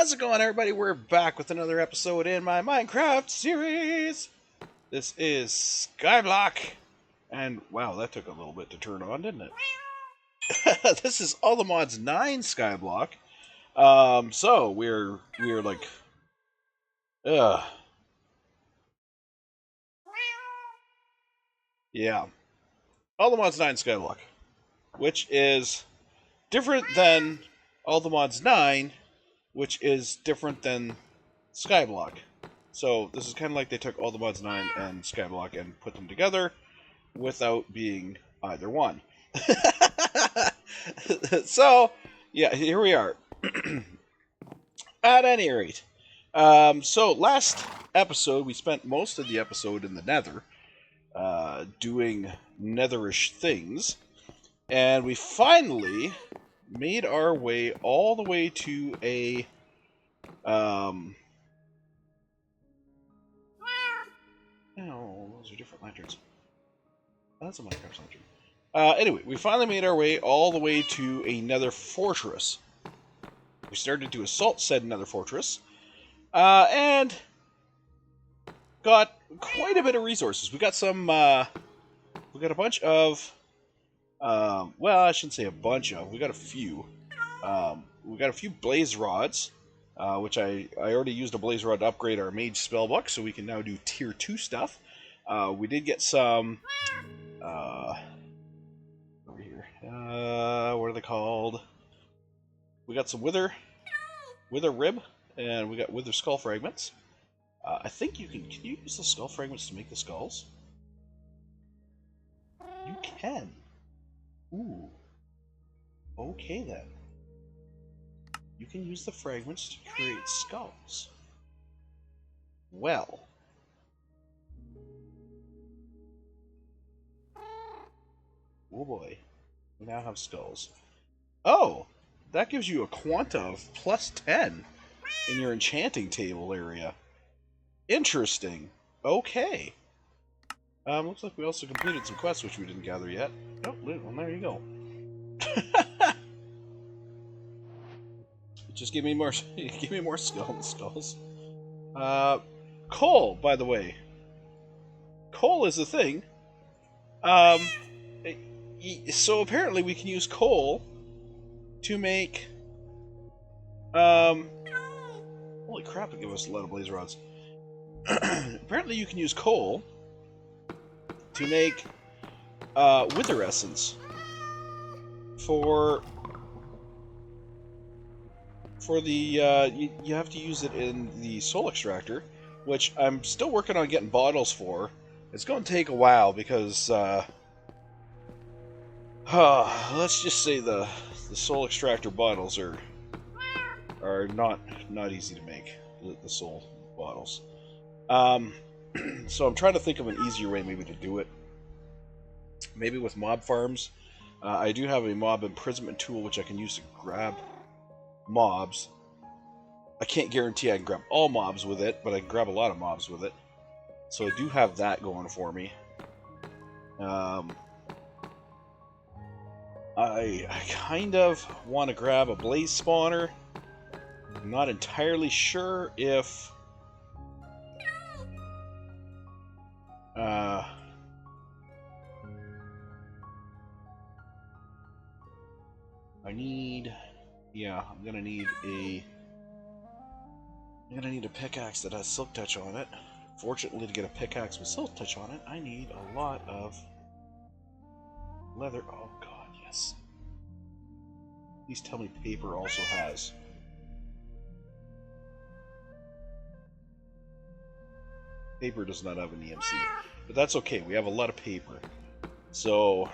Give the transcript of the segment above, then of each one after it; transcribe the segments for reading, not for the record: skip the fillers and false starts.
How's it going, everybody? We're back with another episode in my Minecraft series. This is Skyblock, and wow, that took a little bit to turn on, didn't it? This is All the Mods 9 Skyblock. So we're like, uh, yeah, All the Mods 9 Skyblock, which is different than All the Mods 9, which is different than Skyblock. So this is kind of like they took All the Mods 9 and Skyblock and put them together without being either one. So, yeah, here we are. At any rate, so last episode, we spent most of the episode in the nether, doing netherish things, and we finally made our way all the way to a, oh, those are different lanterns. That's a Minecraft lantern. Anyway, we finally made our way all the way to a nether fortress. We started to assault said nether fortress, and got quite a bit of resources. We got some, we got a bunch of, well, I shouldn't say a bunch of, we got a few. We got a few blaze rods, which I already used a blaze rod to upgrade our mage spellbook, so we can now do tier 2 stuff. We did get some, over here, what are they called? We got some wither rib, and we got wither skull fragments. I think you can you use the skull fragments to make the skulls? You can. Ooh. Okay then. You can use the fragments to create skulls. Well. Oh boy. We now have skulls. Oh! That gives you a quanta of plus 10 in your enchanting table area. Interesting. Okay. Looks like we also completed some quests which we didn't gather yet. Oh, well, there you go. Just give me more skulls. Coal, by the way. Coal is a thing. So apparently we can use coal to make, holy crap, it gives us a lot of blaze rods. Apparently you can use coal to make, wither essence for the, you have to use it in the soul extractor, which I'm still working on getting bottles for. It's going to take a while because, let's just say the soul extractor bottles are not easy to make, the soul bottles. So I'm trying to think of an easier way maybe to do it. Maybe with mob farms. I do have a mob imprisonment tool which I can use to grab mobs. I can't guarantee I can grab all mobs with it, but I can grab a lot of mobs with it. So I do have that going for me. I kind of want to grab a blaze spawner. I'm not entirely sure if I'm gonna need a pickaxe that has silk touch on it. Fortunately, to get a pickaxe with silk touch on it, I need a lot of leather. Oh god, yes. Please tell me paper also has. Paper does not have an EMC, but that's okay. We have a lot of paper. So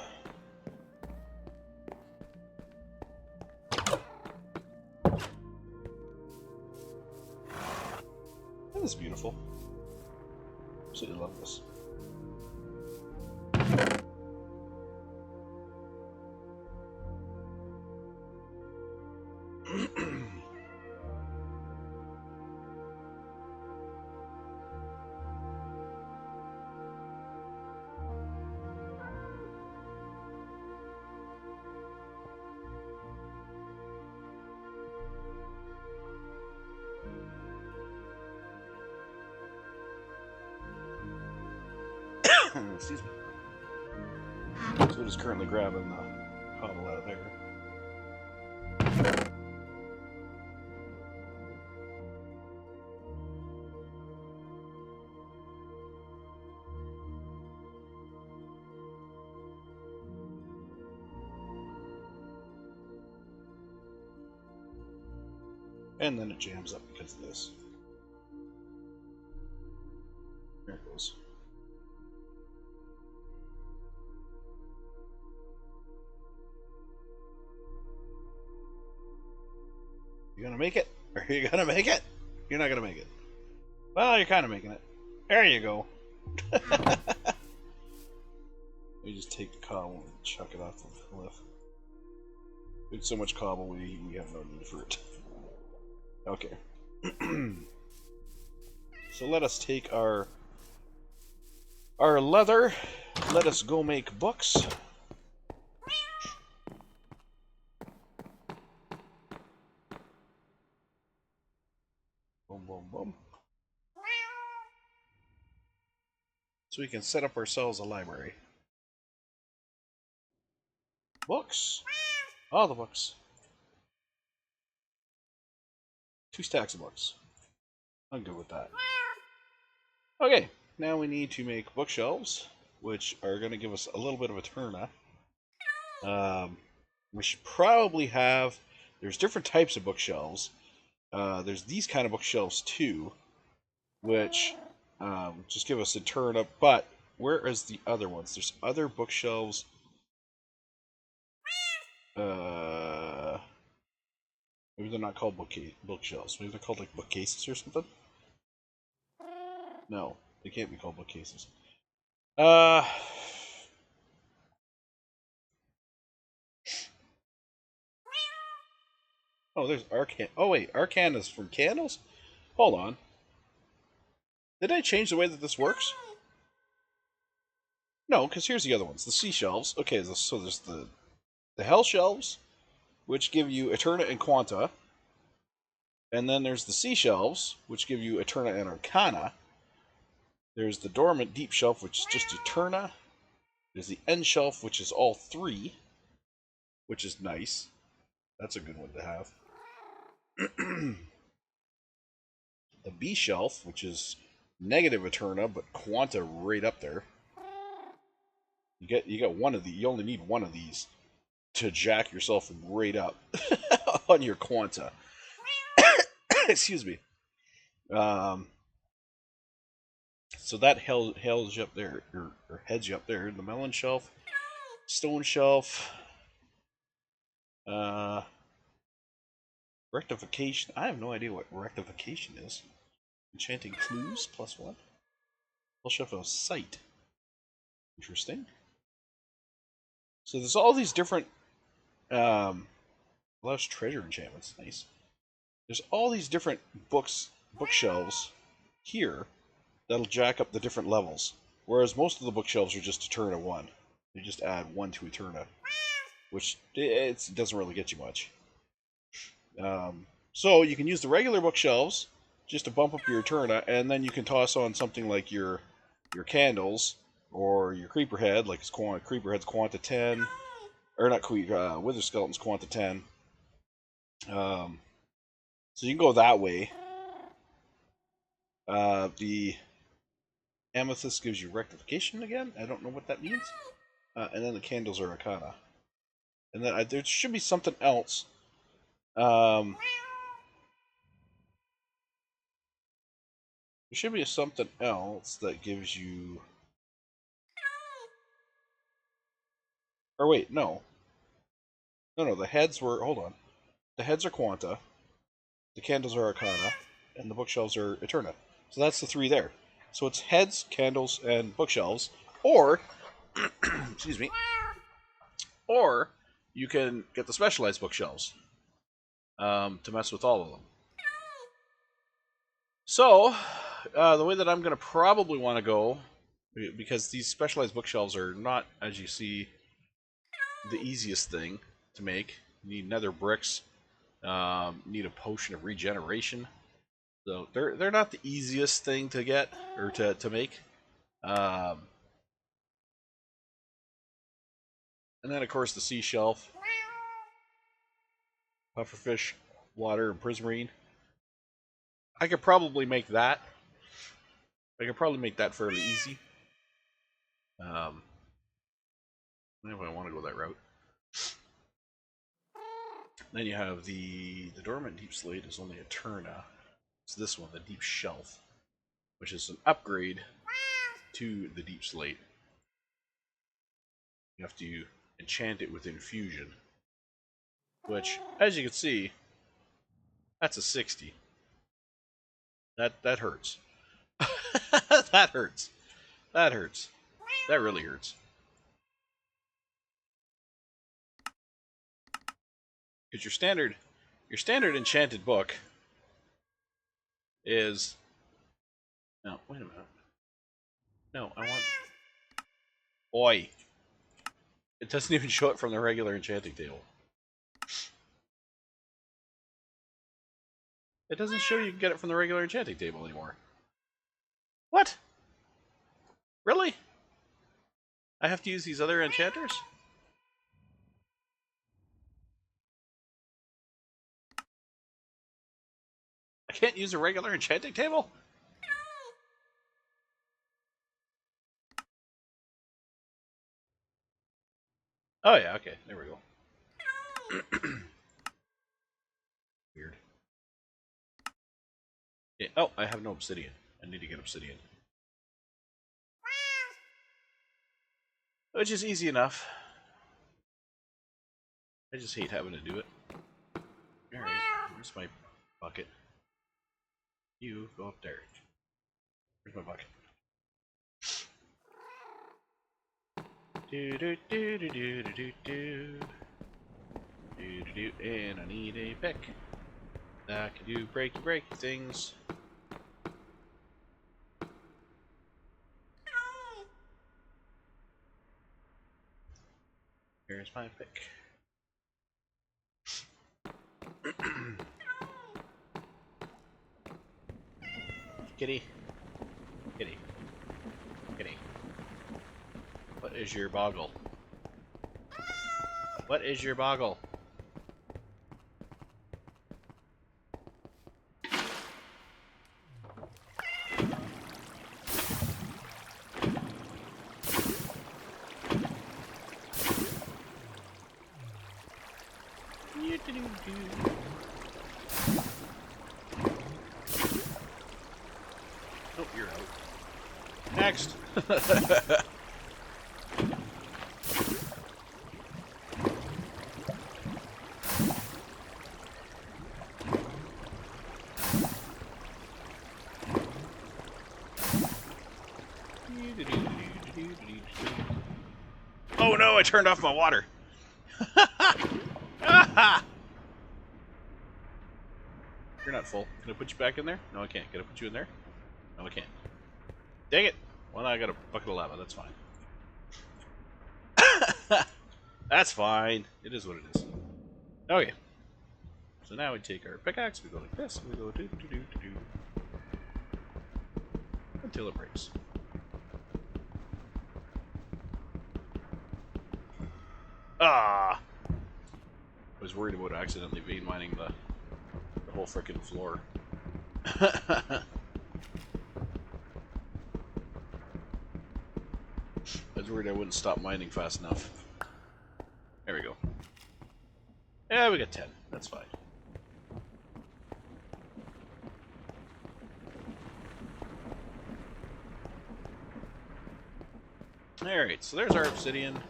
that is beautiful. Absolutely love this. Excuse me. So it is currently grabbing the cobble out of there. And then it jams up because of this. There it goes. You gonna make it? Are you gonna make it? You're not gonna make it. Well, you're kind of making it. There you go. You just take the cobble and chuck it off the cliff. There's so much cobble, we have no need for it. Okay. So let us take our leather. Let us go make books. Boom, boom, boom. So we can set up ourselves a library. Books. All the books. 2 stacks of books. I'm good with that. Okay, now we need to make bookshelves, which are going to give us a little bit of a turn-up. We should probably have... There's different types of bookshelves. There's these kind of bookshelves too, which just give us a turn-up. But where is the other ones? There's other bookshelves. Maybe they're not called bookshelves. Maybe they're called like bookcases or something. No, they can't be called bookcases. Oh, there's Arcan. Oh wait, Arcan is from candles? Hold on. Did I change the way that this works? No, because here's the other ones. The sea shelves. Okay, so there's the hell shelves, which give you Eterna and Quanta. And then there's the sea shelves, which give you Eterna and Arcana. There's the dormant deep shelf, which is just Eterna. There's the end shelf, which is all 3, which is nice. That's a good one to have. The B shelf, which is negative Eterna, but Quanta right up there. You get one of these. You only need one of these to jack yourself right up on your Quanta. Excuse me. So that heads you up there, or heads you up there. The melon shelf, stone shelf, rectification. I have no idea what rectification is. Enchanting clues +1. Full shelf of sight. Interesting. So there's all these different allows treasure enchantments. Nice. There's all these different bookshelves here that'll jack up the different levels. Whereas most of the bookshelves are just Eterna 1. You just add 1 to Eterna, which it doesn't really get you much. So you can use the regular bookshelves just to bump up your Eterna, and then you can toss on something like your candles or your creeper head, like his creeper head's Quanta 10, or not Wither Skeleton's Quanta 10. So you can go that way. The amethyst gives you rectification again. I don't know what that means. And then the candles are Arcana. And then there should be something else. There should be something else that gives you... Or wait, no. No, the heads were... Hold on. The heads are Quanta. The candles are Arcana. And the bookshelves are Eterna. So that's the 3 there. So it's heads, candles, and bookshelves. Or... excuse me. Or you can get the specialized bookshelves to mess with all of them. So, the way that I'm going to probably want to go, because these specialized bookshelves are not, as you see, the easiest thing to make. You need nether bricks, need a potion of regeneration. So they're not the easiest thing to get or to make. And then, of course, the sea shelf, pufferfish, water, and prismarine. I could probably make that. I could probably make that fairly easy. If I want to go that route. Then you have the dormant deep slate is only a Turna. It's this one, the deep shelf, which is an upgrade to the deep slate. You have to enchant it with infusion, which, as you can see, that's a 60. That hurts. That hurts. That hurts. That really hurts. Because your standard enchanted book is... No, wait a minute. No, I want... Oi! It doesn't even show it from the regular enchanting table. It doesn't show you can get it from the regular enchanting table anymore. What? Really? I have to use these other enchanters? I can't use a regular enchanting table? Oh yeah, okay, there we go. Weird. Yeah, oh, I have no obsidian. I need to get obsidian. Which is easy enough. I just hate having to do it. Alright, where's my bucket? You go up there. Where's my bucket? Do do do do do do do do. Do do do, and I need a pick. That can do breaky things. Here's my pick. Kitty. Kitty. Kitty. What is your boggle? What is your boggle? Oh, you're out. Next! Oh no, I turned off my water! You're not full. Can I put you back in there? No, I can't. Can I put you in there? No, I can't. Dang it! Well, now I got a bucket of lava. That's fine. That's fine. It is what it is. Okay. So now we take our pickaxe, we go like this, we go do until it breaks. Ah! I was worried about accidentally vein mining the whole frickin' floor. I was worried I wouldn't stop mining fast enough. There we go. Yeah, we got 10. That's fine. Alright, so there's our obsidian.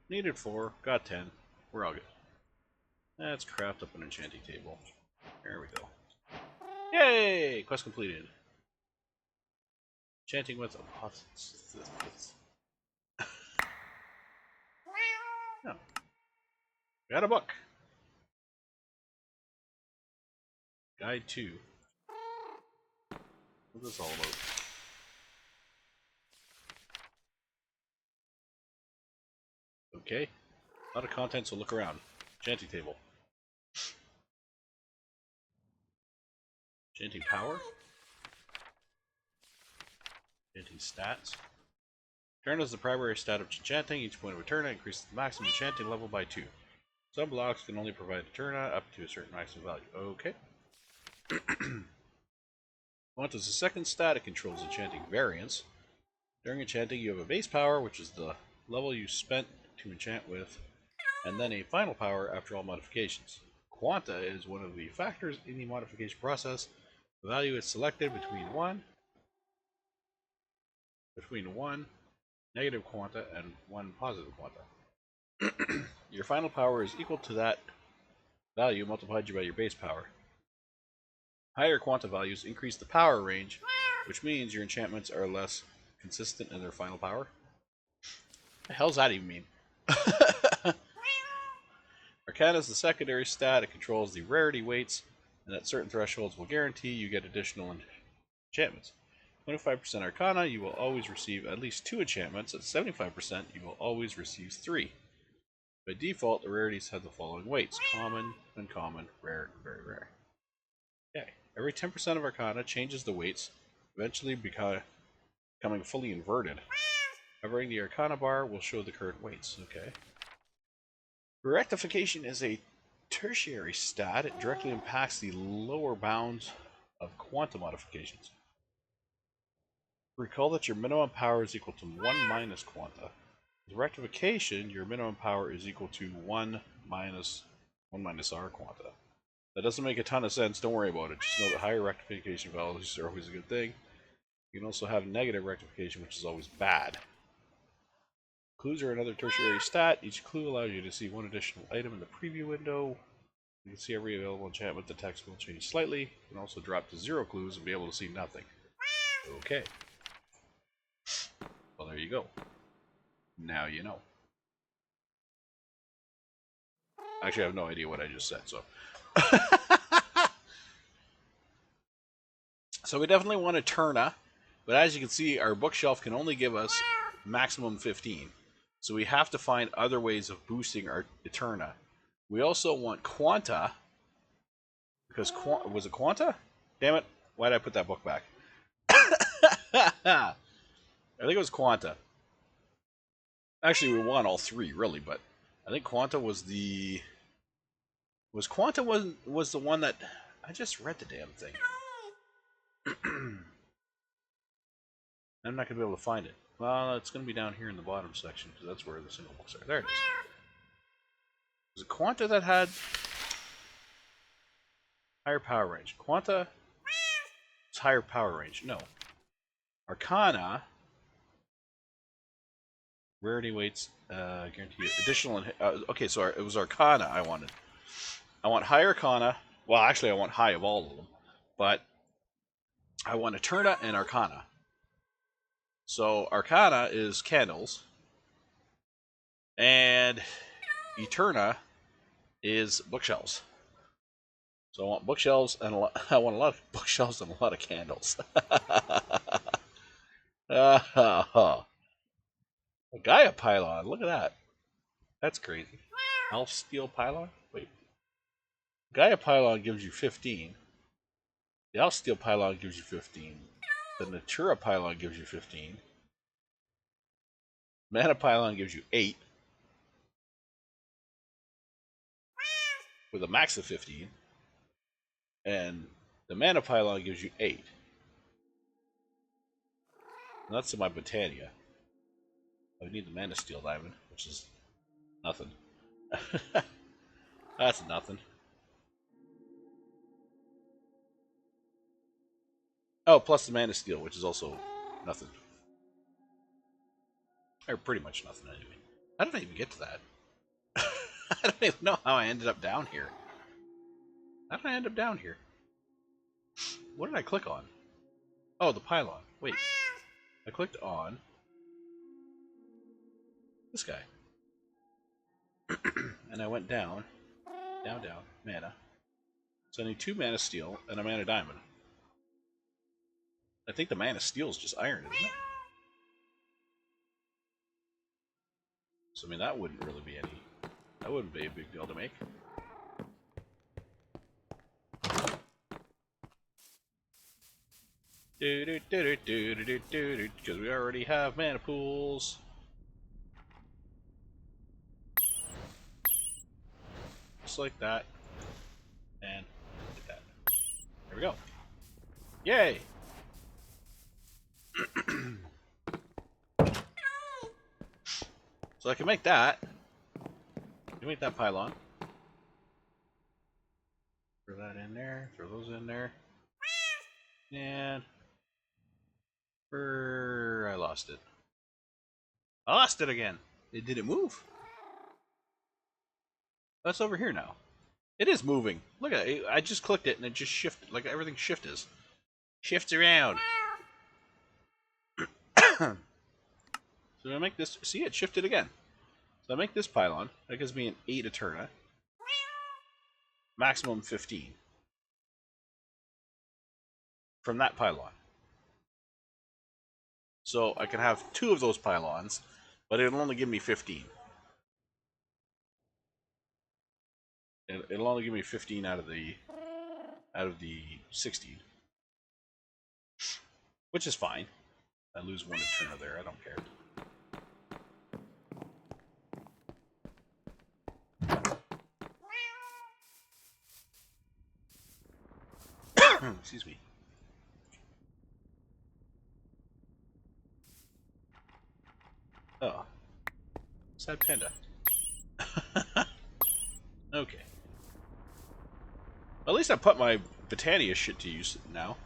Needed 4, got 10. We're all good. Let's craft up an enchanting table. There we go. Yay! Quest completed. Enchanting with apotheosis. No. Got a book. Guide 2. What's this all about? Okay. A lot of content, so look around. Enchanting table. Enchanting power. Enchanting stats. Eterna is the primary stat of enchanting. Each point of Eterna increases the maximum enchanting level by 2. Some blocks can only provide Eterna up to a certain maximum value. Okay. Quanta is the second stat. It controls enchanting variance. During enchanting, you have a base power, which is the level you spent to enchant with, and then a final power after all modifications. Quanta is one of the factors in the modification process. The value is selected between 1 negative quanta and 1 positive quanta. Your final power is equal to that value multiplied by your base power. Higher quanta values increase the power range, which means your enchantments are less consistent in their final power. What the hell does that even mean? Arcana is the secondary stat. It controls the rarity weights, and at certain thresholds will guarantee you get additional enchantments. 25% Arcana, you will always receive at least 2 enchantments. At 75%, you will always receive 3. By default, the rarities have the following weights: common, uncommon, rare, and very rare. Okay. Every 10% of Arcana changes the weights, eventually becoming fully inverted. Hovering the Arcana bar will show the current weights. Okay. Rectification is a tertiary stat. It directly impacts the lower bounds of quanta modifications. Recall that your minimum power is equal to 1 minus quanta. With rectification, your minimum power is equal to 1 minus R quanta. That doesn't make a ton of sense. Don't worry about it. Just know that higher rectification values are always a good thing. You can also have negative rectification, which is always bad. Clues are another tertiary stat. Each clue allows you to see one additional item in the preview window. You can see every available enchantment. The text will change slightly. You can also drop to 0 clues and be able to see nothing. Okay. Well, there you go. Now you know. Actually, I have no idea what I just said, so. So we definitely want Eterna, but as you can see, our bookshelf can only give us maximum 15. So we have to find other ways of boosting our Eterna. We also want Quanta, because was it Quanta? Damn it, why did I put that book back? I think it was Quanta. Actually, we want all 3, really, but I think Quanta was the... Quanta was the one that... I just read the damn thing. I'm not going to be able to find it. Well, it's going to be down here in the bottom section, because that's where the single books are. There it is. Was it Quanta that had higher power range? Quanta was higher power range. No. Arcana, rarity weights, guarantee additional... okay, so it was Arcana I wanted. I want high Arcana. Well, actually, I want high of all of them. But I want Eterna and Arcana. So Arcana is candles. And Eterna is bookshelves. So I want bookshelves and I want a lot of bookshelves and a lot of candles. A Gaia pylon, look at that. That's crazy. Elf steel pylon? Wait. Gaia pylon gives you 15. The Elf steel pylon gives you 15. The Natura pylon gives you 15. Mana pylon gives you 8. With a max of 15. And the mana pylon gives you 8. And that's in my Botania. I need the mana steel diamond, which is nothing. That's nothing. Oh, plus the mana steel, which is also nothing. Or pretty much nothing anyway. How did I even get to that? I don't even know how I ended up down here. How did I end up down here? What did I click on? Oh, the pylon. Wait. I clicked on this guy. And I went down. Down, down. Mana. So I need 2 mana steel and a mana diamond. I think the mana steel is just iron, isn't it? So I mean that wouldn't really be any... That wouldn't be a big deal to make. Because we already have mana pools. Just like that. And like that. There we go. Yay! So I can make that. You make that pylon. Throw that in there. Throw those in there. And I lost it. I lost it again. Did it move? That's over here now. It is moving. Look at it. I just clicked it and it just shifted. Like everything shifts. Shifts around. So I make this. See, it shifted again. So I make this pylon. That gives me an 8 Eterna. Maximum 15. From that pylon. So I can have 2 of those pylons, but it'll only give me 15. It'll only give me 15 out of the 16. Which is fine. I lose 1 Eterna there, I don't care. Excuse me. Oh. Sad panda. Okay. At least I put my Botania shit to use now.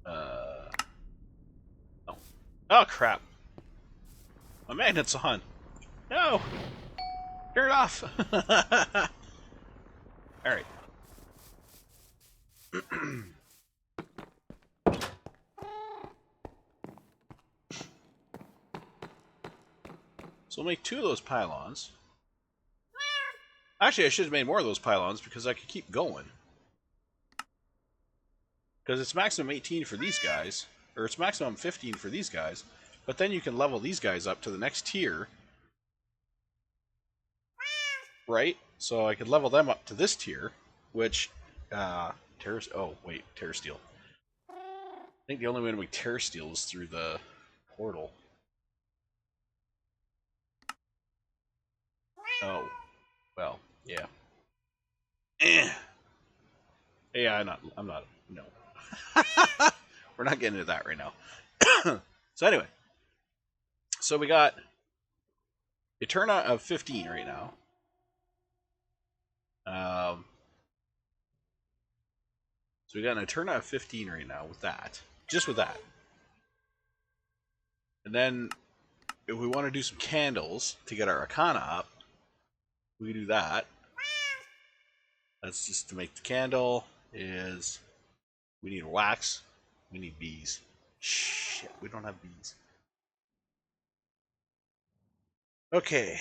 Oh. Oh, crap. My magnet's on. No! Turn it off! Alright. So we'll make 2 of those pylons. Actually, I should have made more of those pylons because I could keep going. Because it's maximum 18 for these guys. Or it's maximum 15 for these guys. But then you can level these guys up to the next tier. Right? So I could level them up to this tier. Which, Terra Steel. I think the only way to make Terra Steel is through the portal. Oh. Well, yeah. Yeah, I'm not, no. We're not getting into that right now. So anyway. So we got Eterna of 15 right now. So we got an Eterna of 15 right now with that. Just with that. And then if we want to do some candles to get our Arcana up, we can do that. That's just to make the candle is we need wax. We need bees. Shit, we don't have bees. Okay.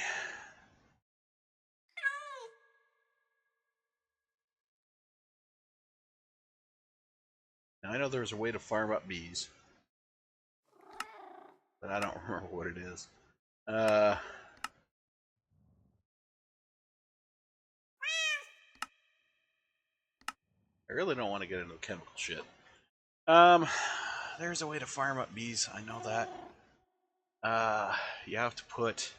Now I know there's a way to farm up bees. But I don't remember what it is. I really don't want to get into chemical shit. There's a way to farm up bees. I know that. You have to put...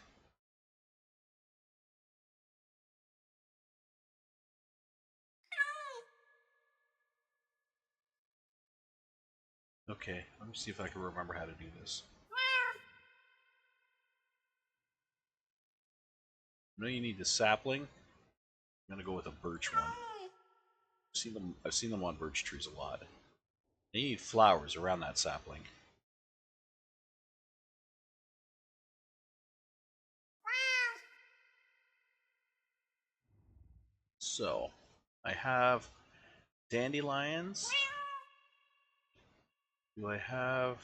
Okay, let me see if I can remember how to do this. I know you need the sapling. I'm gonna go with a birch one. I've seen them on birch trees a lot. You need flowers around that sapling. So, I have dandelions. Do I have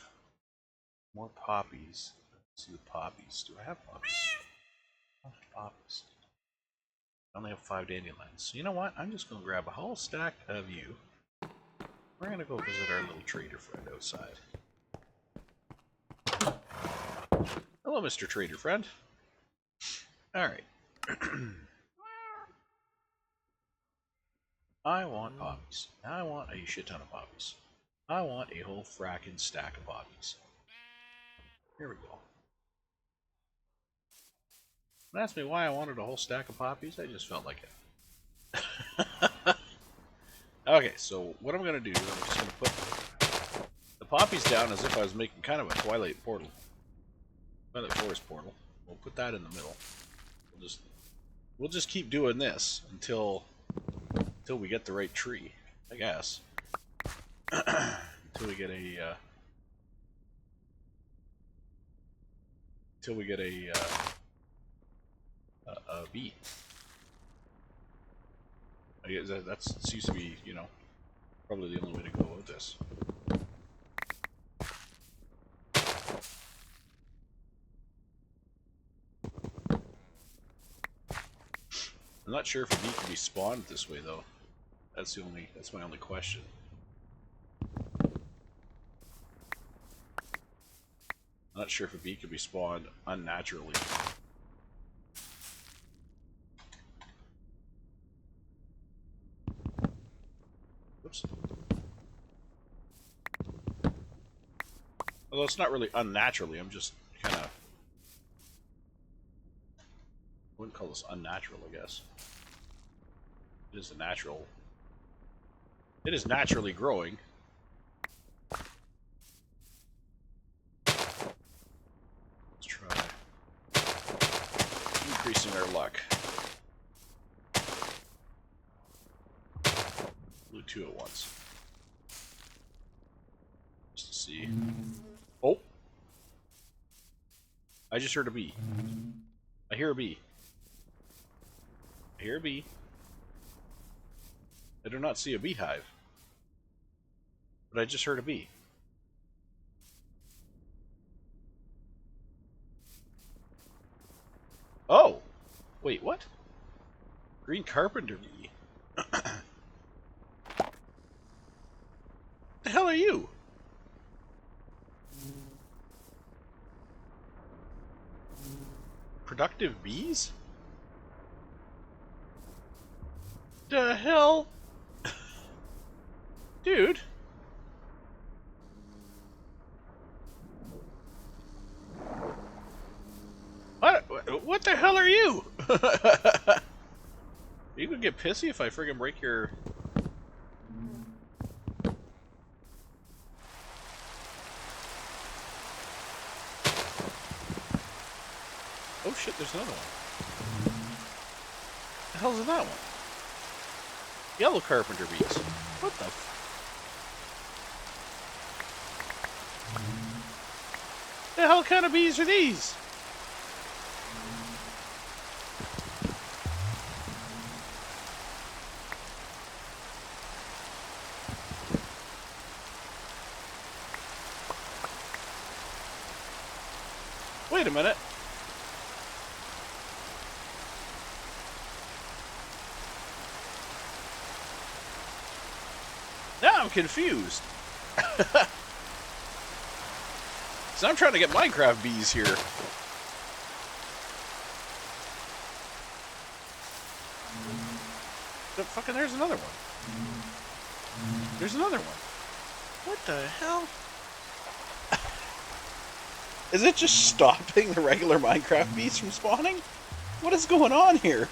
more poppies? Let's see the poppies. Do I have poppies? I don't have poppies. I only have 5 dandelions. So you know what? I'm just going to grab a whole stack of you. We're going to go visit our little trader friend outside. Hello, Mr. Trader Friend. Alright. I want poppies. I want a shit ton of poppies. I want a whole fracking stack of poppies. Here we go. Don't ask me why I wanted a whole stack of poppies. I just felt like it. Okay, so what I'm going to do is I'm just going to put the poppies down as if I was making kind of a Twilight portal. Twilight Forest portal. We'll put that in the middle. We'll just keep doing this until we get the right tree, I guess. Until we get a bee. I guess that seems to be, you know, probably the only way to go with this. I'm not sure if a bee can be spawned this way though. That's my only question. I'm not sure if a bee can be spawned unnaturally. Whoops. Although it's not really unnaturally, I'm just kind of... I wouldn't call this unnatural, I guess. It is a natural... It is naturally growing. Let's try increasing our luck. Do 2 at once. Just to see. Oh! I just heard a bee. I hear a bee. I hear a bee. I do not see a beehive. But I just heard a bee. Oh! Wait, what? Green carpenter bee. The hell are you? Productive bees? The hell? Dude. What the hell are you? Are you gonna get pissy if I friggin' break your... Oh shit, there's another one. What the hell's in that one? Yellow carpenter bees. What the f... The hell kind of bees are these? Wait a minute. Now I'm confused. So I'm trying to get Minecraft bees here. But fucking there's another one. There's another one. What the hell? Is it just stopping the regular Minecraft bees from spawning? What is going on here?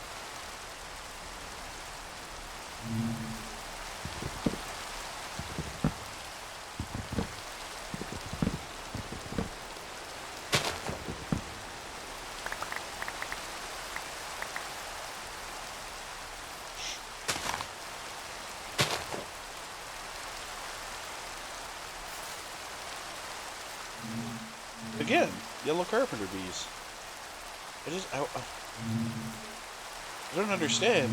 Again, yellow carpenter bees. I don't understand.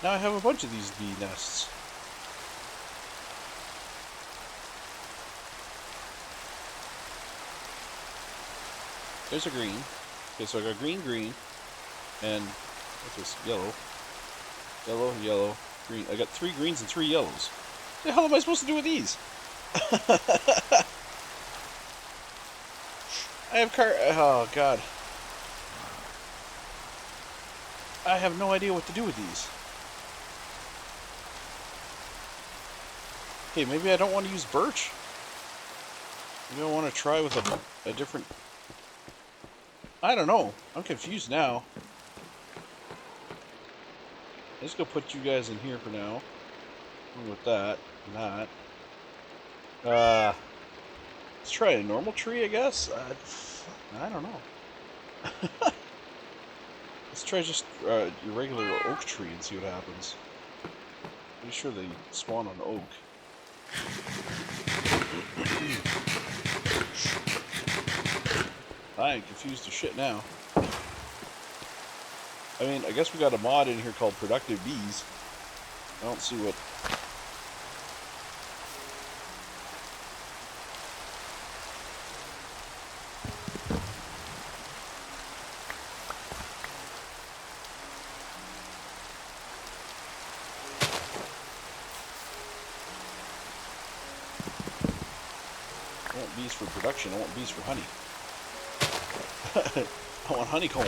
Now I have a bunch of these bee nests. There's a green. Okay, so I got green, green, and what's this? Yellow. Yellow, yellow, green. I got 3 greens and 3 yellows. The hell am I supposed to do with these? I have oh god. I have no idea what to do with these. Okay, maybe I don't want to use birch. Maybe I want to try with a different... I don't know. I'm confused now. Let's go put you guys in here for now. With that and that. Let's try a normal tree, I guess. I don't know. Let's try just your regular oak tree and see what happens. Pretty sure they spawn on oak. I am confused as shit now. I mean, I guess we got a mod in here called Productive Bees. I don't see what... I want bees for production, I want bees for honey. I want honeycomb.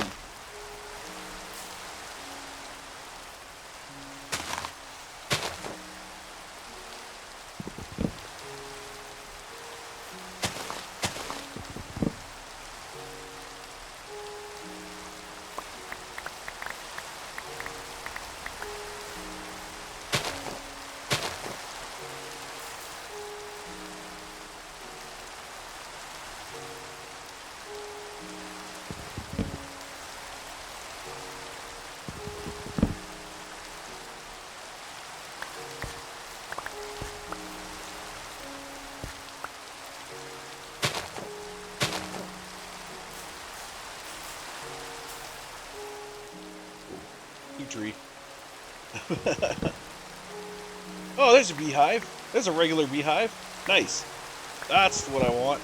Tree. Oh, there's a beehive. There's a regular beehive. Nice. That's what I want.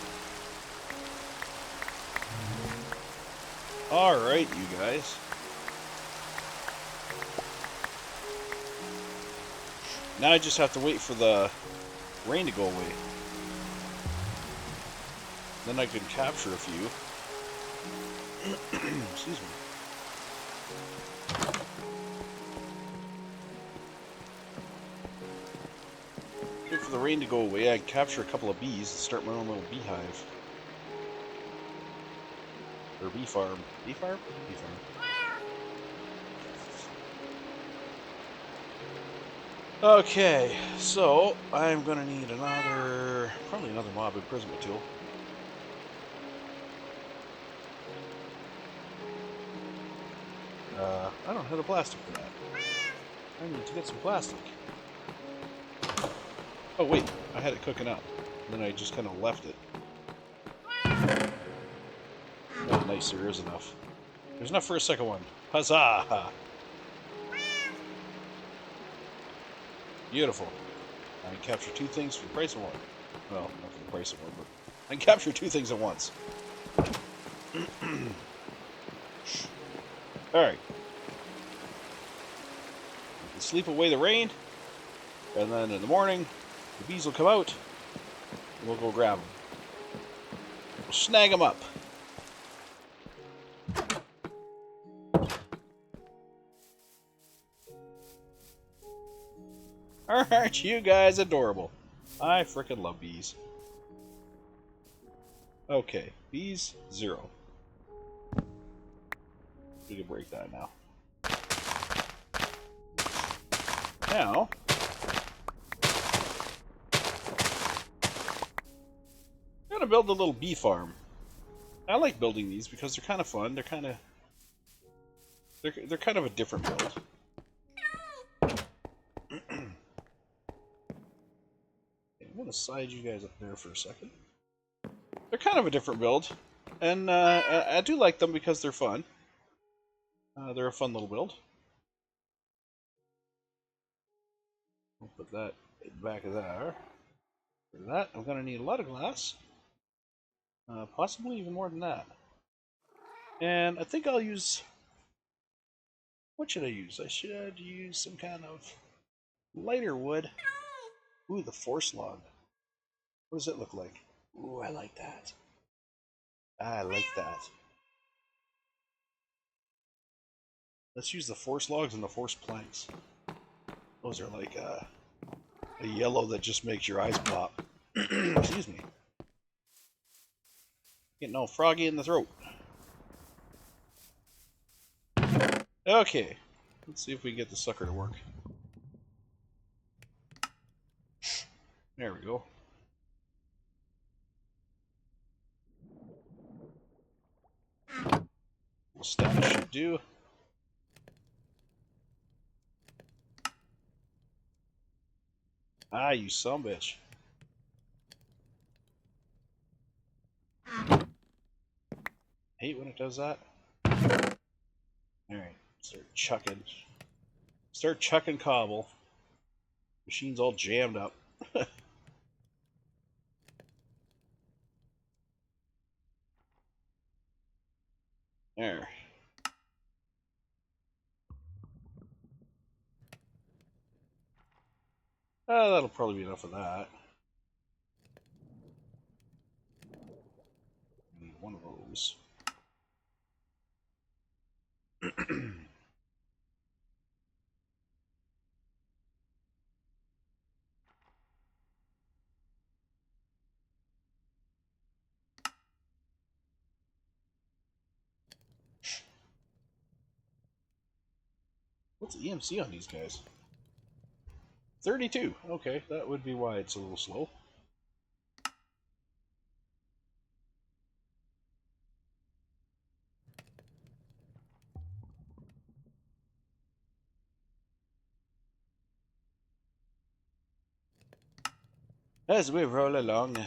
Alright, you guys. Now I just have to wait for the rain to go away. Then I can capture a few. Excuse me. Wait for the rain to go away, I can capture a couple of bees and start my own little beehive. Or bee farm. Bee farm? Bee farm. Okay, so I'm gonna need probably another mob imprisonment tool. I don't have the plastic for that. I need to get some plastic. Oh wait, I had it cooking up. And then I just kind of left it. Oh nice, there is enough. There's enough for a second one. Huzzah! Beautiful. I can capture two things for the price of one. Well, not for the price of one, but I can capture two things at once. Alright. Sleep away the rain, and then in the morning, the bees will come out, and we'll go grab them. We'll snag them up. Aren't you guys adorable? I frickin' love bees. Okay, bees, 0. We can break that now. Now, I'm gonna build a little bee farm. I like building these because they're kind of fun. They're kind of a different build. I'm gonna side you guys up there for a second. They're kind of a different build, and I do like them because they're fun. They're a fun little build. I'll put that back of there. For that, I'm gonna need a lot of glass. Possibly even more than that. And I think I'll use... What should I use? I should use some kind of lighter wood. Ooh, the force log. What does it look like? Ooh, I like that. I like that. Let's use the force logs and the force planks. Those are like a yellow that just makes your eyes pop. Excuse me. Getting all froggy in the throat. Okay. Let's see if we can get the sucker to work. There we go. Well, status should do. Ah, you sumbitch. Hate when it does that. Alright, start chucking. Start chucking cobble. Machine's all jammed up. There. That'll probably be enough of that. Need one of those. What's the EMC on these guys? 32. Okay, that would be why it's a little slow. As we roll along,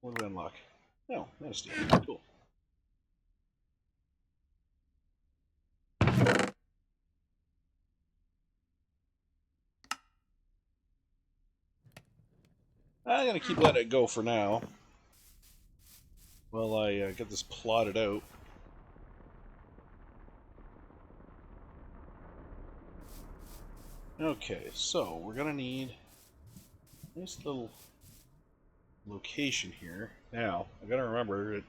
what do we unlock? Oh, nasty. Cool. I'm gonna keep letting it go for now. While I get this plotted out. Okay, so we're gonna need a nice little location here. Now, I gotta remember that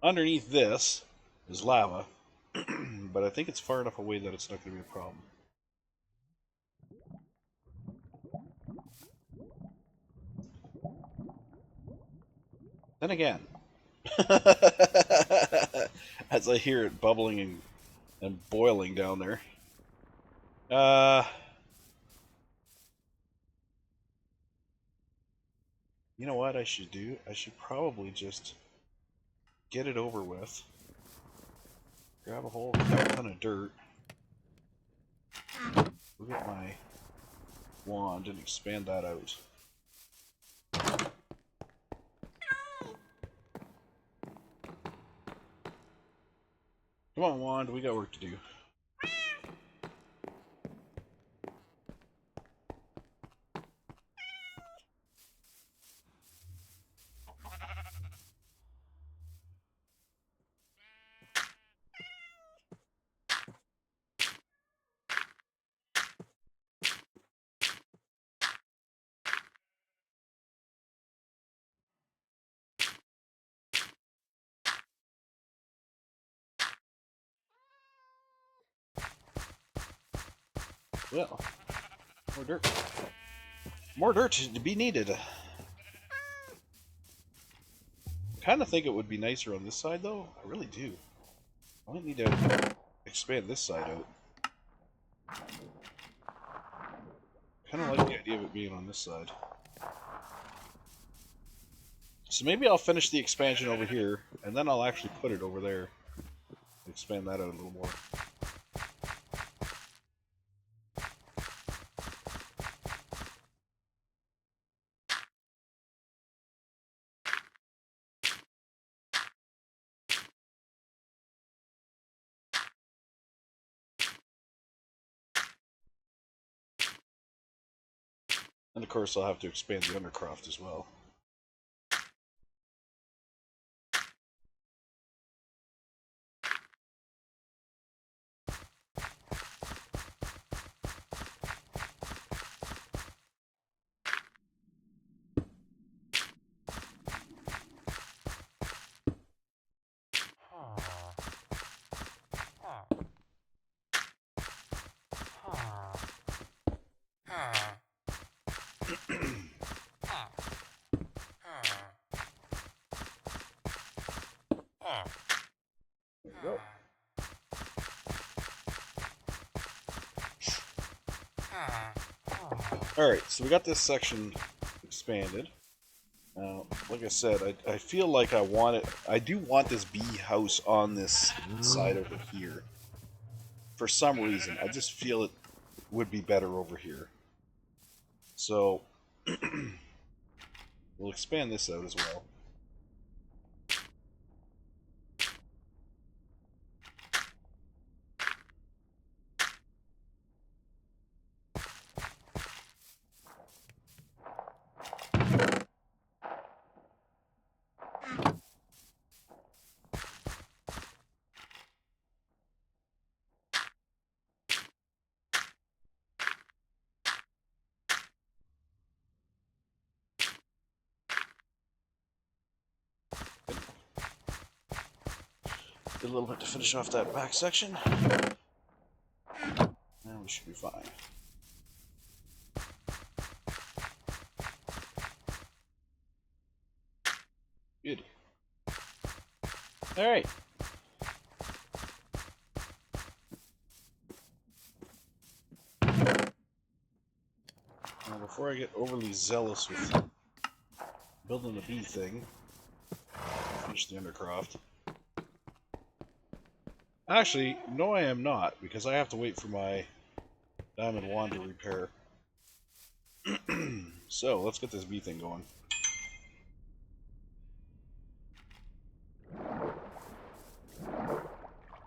underneath this is lava, but I think it's far enough away that it's not gonna be a problem. Then again, as I hear it bubbling and boiling down there. You know what I should do? I should probably just get it over with. Grab a whole ton of dirt. Look at my wand and expand that out. Come on, wand, we got work to do. Well, more dirt. More dirt to be needed. I kind of think it would be nicer on this side, though. I really do. I might need to expand this side out. Kind of like the idea of it being on this side. So maybe I'll finish the expansion over here, and then I'll actually put it over there. Expand that out a little more. And of course I'll have to expand the undercroft as well. There we go. Alright, so we got this section expanded. Like I said, I feel like I do want this bee house on this side over here. For some reason, I just feel it would be better over here. So, we'll expand this out as well. Did a little bit to finish off that back section. Now we should be fine. Good. Alright. Now before I get overly zealous with building the bee thing, finish the undercroft. Actually, no I am not, because I have to wait for my diamond wand to repair. So, let's get this bee thing going.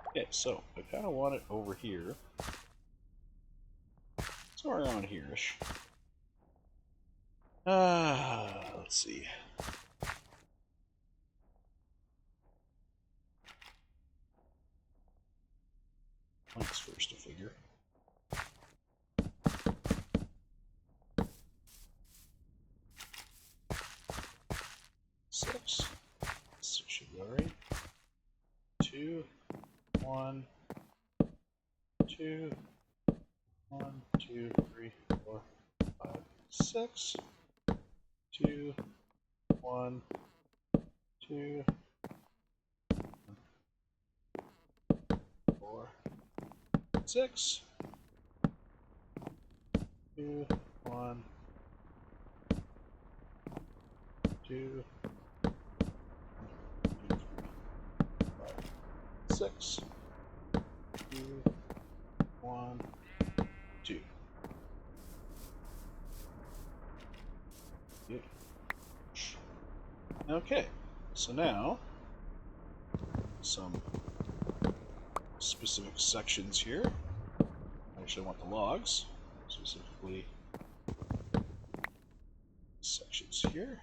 Okay, so, I kind of want it over here. Somewhere around here-ish. Let's see. Planks first to figure. Six. Six should be alright. 2, 1, 2, 1, 2, 3, 4, 5, 6. 2, 1, 2, 4, 6. 2, 1, 2, 6. 2, 1, 2. Good. Okay, so now some specific sections here. Actually, I want the logs, specifically sections here.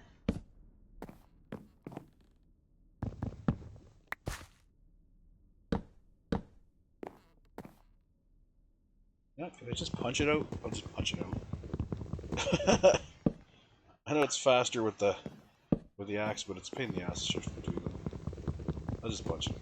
Yeah, can I just punch it out? I'll just punch it out. I know it's faster with the axe, but it's a pain in the ass to shift between them. I'll just punch it.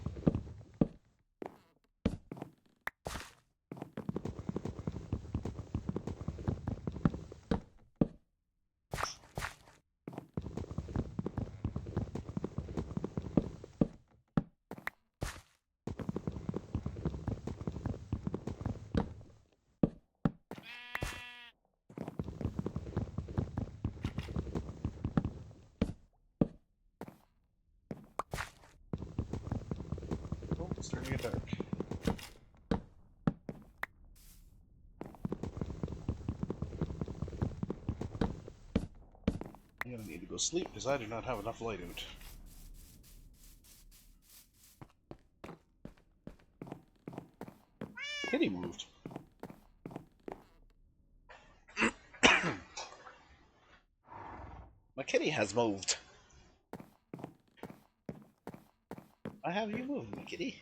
Oh, it's starting to get dark. I'm gonna need to go sleep because I do not have enough light out. Kitty moved. My kitty has moved. Why have you moved, my kitty?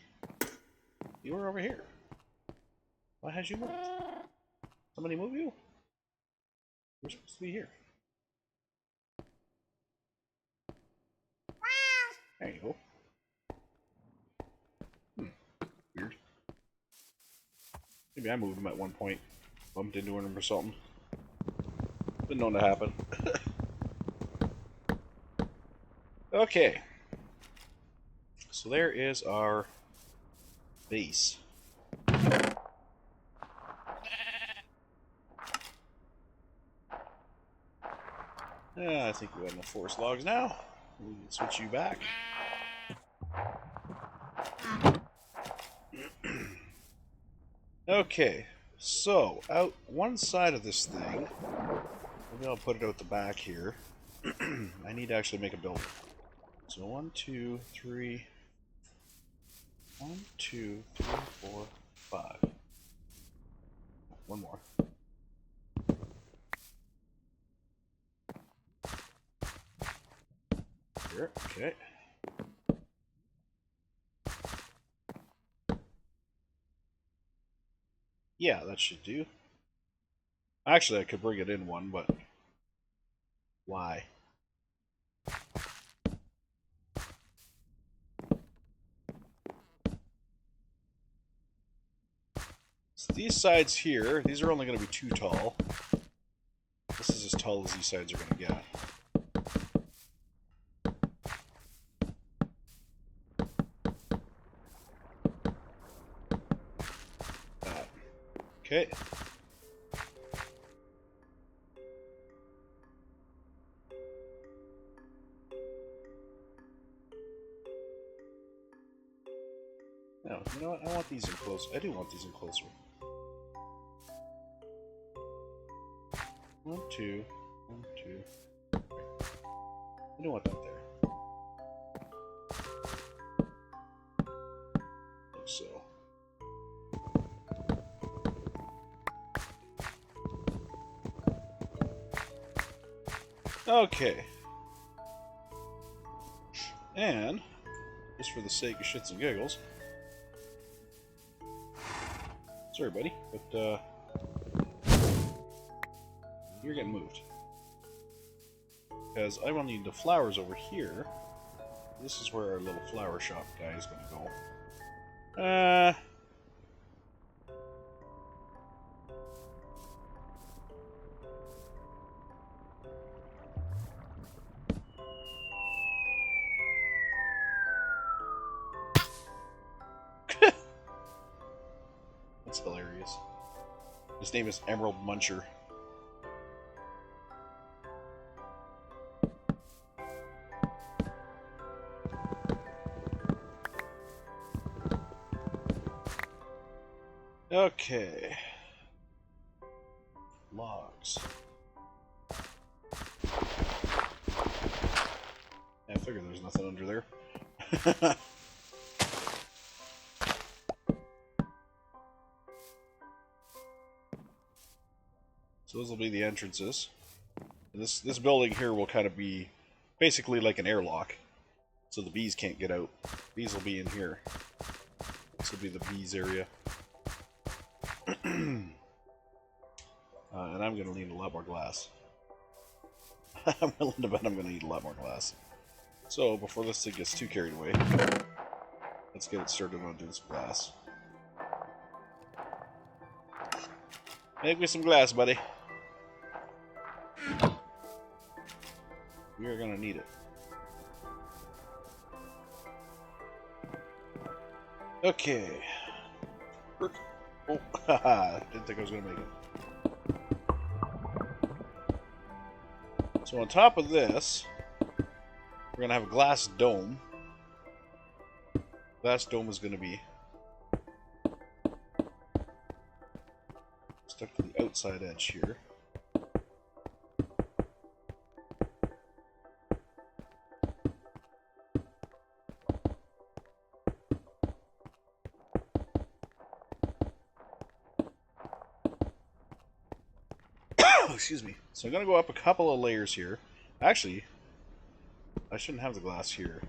You were over here. Why has you moved? Somebody move you? You're supposed to be here. There you go. Weird. Maybe I moved him at one point. Bumped into him or something. Been known to happen. Okay. so there is our base. Yeah, I think we have enough forest logs now. We can switch you back. Okay, so out one side of this thing, maybe I'll put it out the back here. I need to actually make a building. So 1, 2, 3. 1, 2, 3, 4, 5. One more. Here, okay. Yeah, that should do. Actually, I could bring it in one, but why? So these sides here, these are only going to be too tall. This is as tall as these sides are going to get. Okay. No, you know what? I want these in close. I do want these in closer. 1, 2, 1, 2, 3. I don't want that there. Like so. Okay. And, just for the sake of shits and giggles, sorry buddy, but you're getting moved. Because I will need the flowers over here. This is where our little flower shop guy is going to go. That's hilarious. His name is Emerald Muncher. Okay. Logs. I figured there's nothing under there. So those will be the entrances. And this building here will kind of be basically like an airlock. So the bees can't get out. Bees will be in here. This will be the bees area. And I'm going to need a lot more glass. I'm willing to bet I'm going to need a lot more glass. So, before this thing gets too carried away, let's get it started on doing some glass. Make me some glass, buddy. We are going to need it. Okay. Oh, haha, didn't think I was going to make it. So on top of this, we're going to have a glass dome. Glass dome is going to be stuck to the outside edge here. Excuse me. So I'm going to go up a couple of layers here. Actually, I shouldn't have the glass here.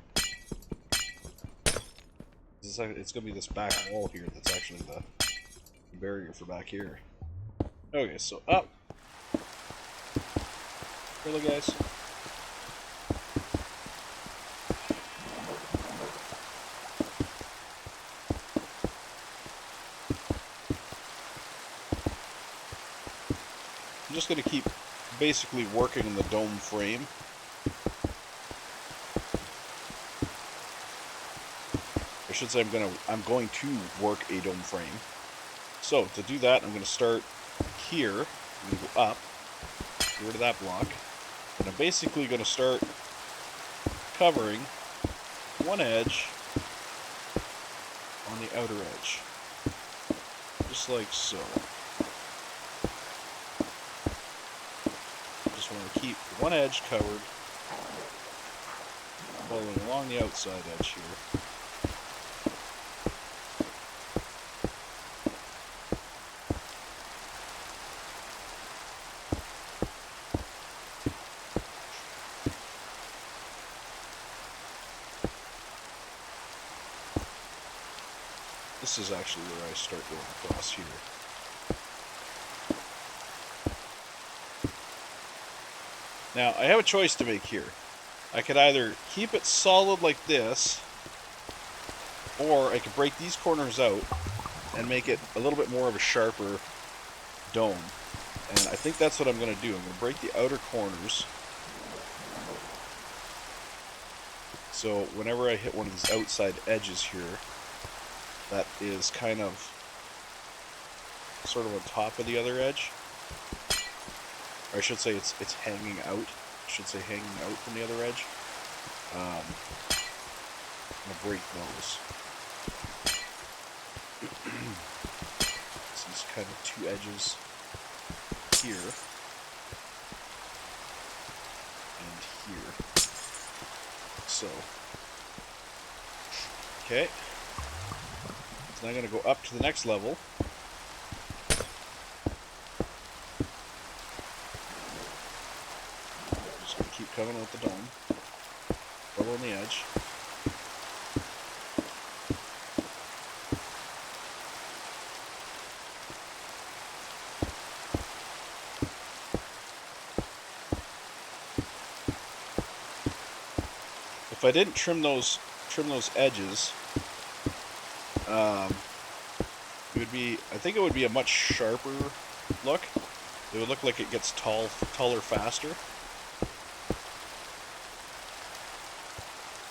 It's going to be this back wall here that's actually the barrier for back here. Okay, so up. Hello, guys. I'm just going to keep basically working in the dome frame. I should say I'm going to work a dome frame. So to do that, I'm going to start here. I'm going to go up, get rid of that block, and I'm basically going to start covering one edge on the outer edge, just like so. Just want to keep one edge covered, following along the outside edge here. This is actually where I start going across here. Now, I have a choice to make here. I could either keep it solid like this, or I could break these corners out and make it a little bit more of a sharper dome. And I think that's what I'm going to do. I'm going to break the outer corners. So whenever I hit one of these outside edges here, that is kind of sort of on top of the other edge. Or I should say it's hanging out. I should say hanging out from the other edge. I'm going to break those. So these kind of two edges here and here. So, okay. So now I'm going to go up to the next level. Just going to keep coming with the dome. Level on the edge. If I didn't trim those edges, it would be, I think it would be a much sharper look. It would look like it gets taller faster.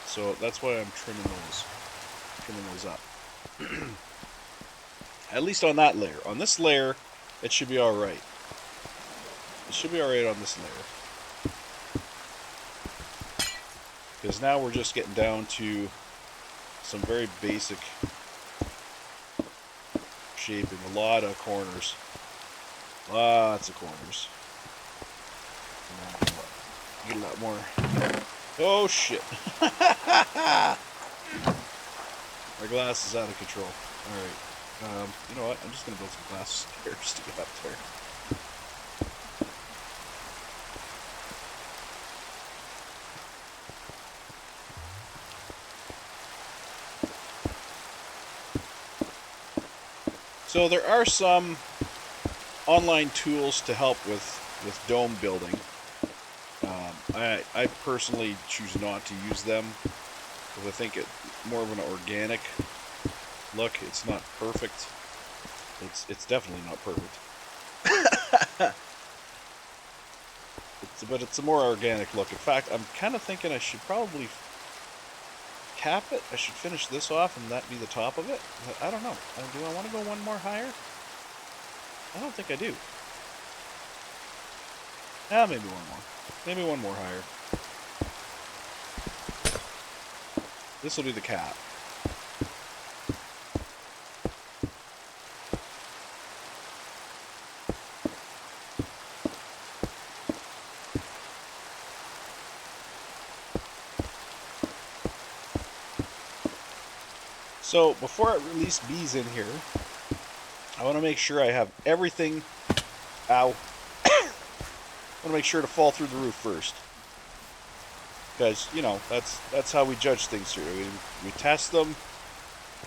So that's why I'm trimming those up. At least on that layer. On this layer, it should be alright. It should be alright on this layer. Because now we're just getting down to some very basic shaping. A lot of corners. Lots of corners. Get a lot more. Oh shit. Our glass is out of control. Alright. You know what? I'm just going to build some glass stairs to get up there. So there are some online tools to help with dome building. I personally choose not to use them because I think it's more of an organic look. It's not perfect. It's definitely not perfect. But it's a more organic look. In fact, I'm kind of thinking I should probably cap it. I should finish this off and that be the top of it. But I don't know. Do I want to go one more higher? I don't think I do. Maybe one more. Maybe one more higher. This will be the cap. So before I release bees in here, I want to make sure I have everything. Ow. I want to make sure to fall through the roof first. Because, you know, that's how we judge things here. We test them.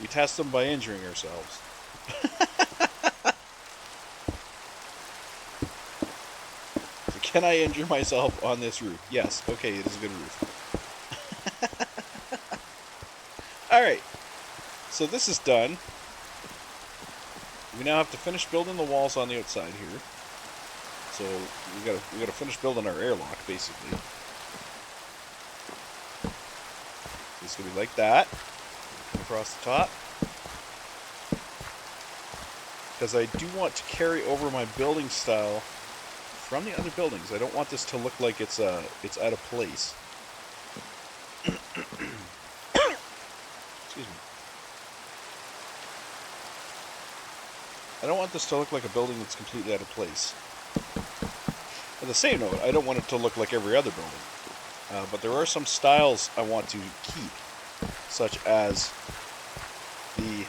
We test them by injuring ourselves. So can I injure myself on this roof? Yes. Okay, it is a good roof. Alright. So this is done. We now have to finish building the walls on the outside here. So we gotta finish building our airlock, basically. It's gonna be like that. across the top. Because I do want to carry over my building style from the other buildings. I don't want this to look like it's out of place. Excuse me. I don't want this to look like a building that's completely out of place. On the same note, I don't want it to look like every other building. But there are some styles I want to keep, such as the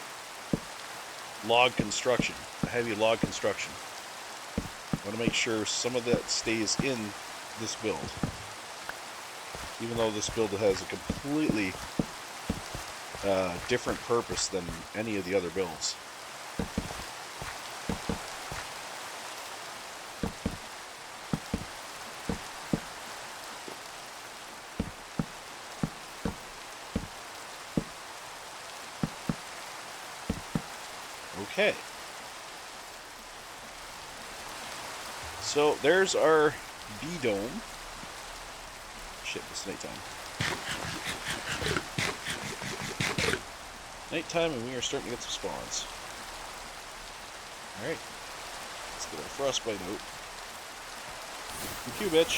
log construction, the heavy log construction. I want to make sure some of that stays in this build. Even though this build has a completely different purpose than any of the other builds. Okay. So there's our B-dome. Shit, it's nighttime. Nighttime and we are starting to get some spawns. Alright. Let's get our frostbite out. Thank you, bitch.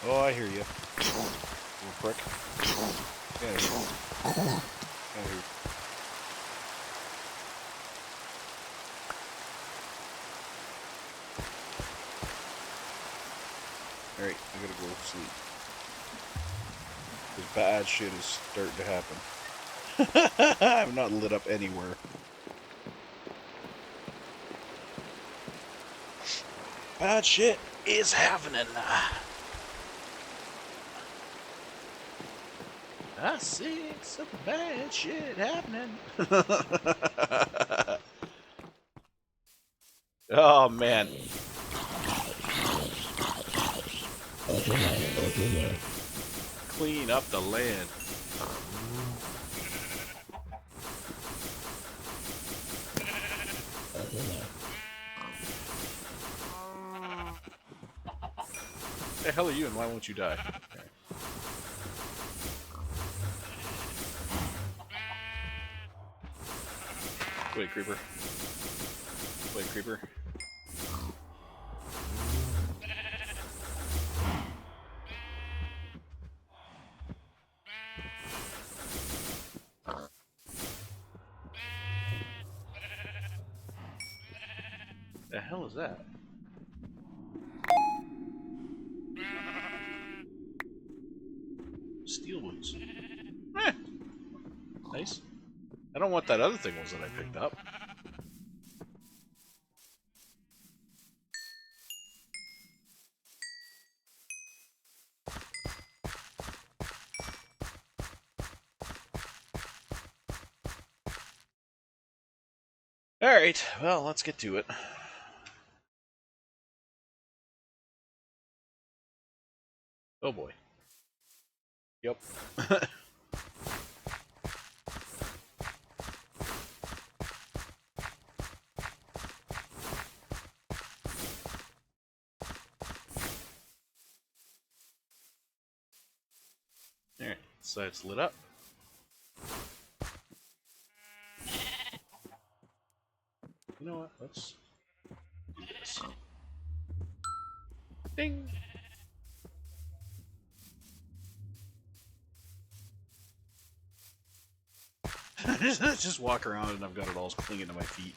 Oh, I hear you. Little prick. Get out of here. Get out of here. Alright, I gotta go to sleep. Because bad shit is starting to happen. I'm not lit up anywhere. Bad shit is happening. I see some bad shit happening. Oh man. Clean up the land. The hell are you and why won't you die? Okay. Wait, creeper. Wait, creeper. The hell is that? Steel boots. Eh. Nice. I don't know what that other thing was that I picked up. Alright, well, let's get to it. Oh boy. Yep. Alright, so it's lit up. You know what? Let's do this. Ding! Just walk around and I've got it all clinging to my feet.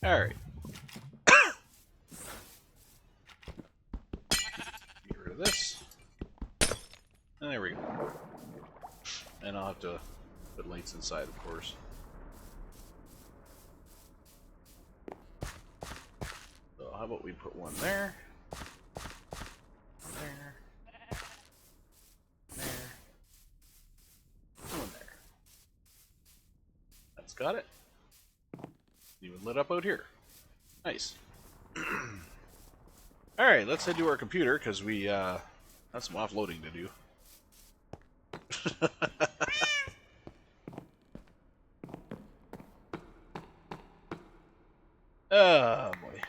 Alright. Get rid of this. And there we go. And I'll have to put lights inside, of course. How about we put one there? There. There. One there. That's got it. Even lit up out here. Nice. Alright, let's head to our computer, because we, got some offloading to do. Oh, boy.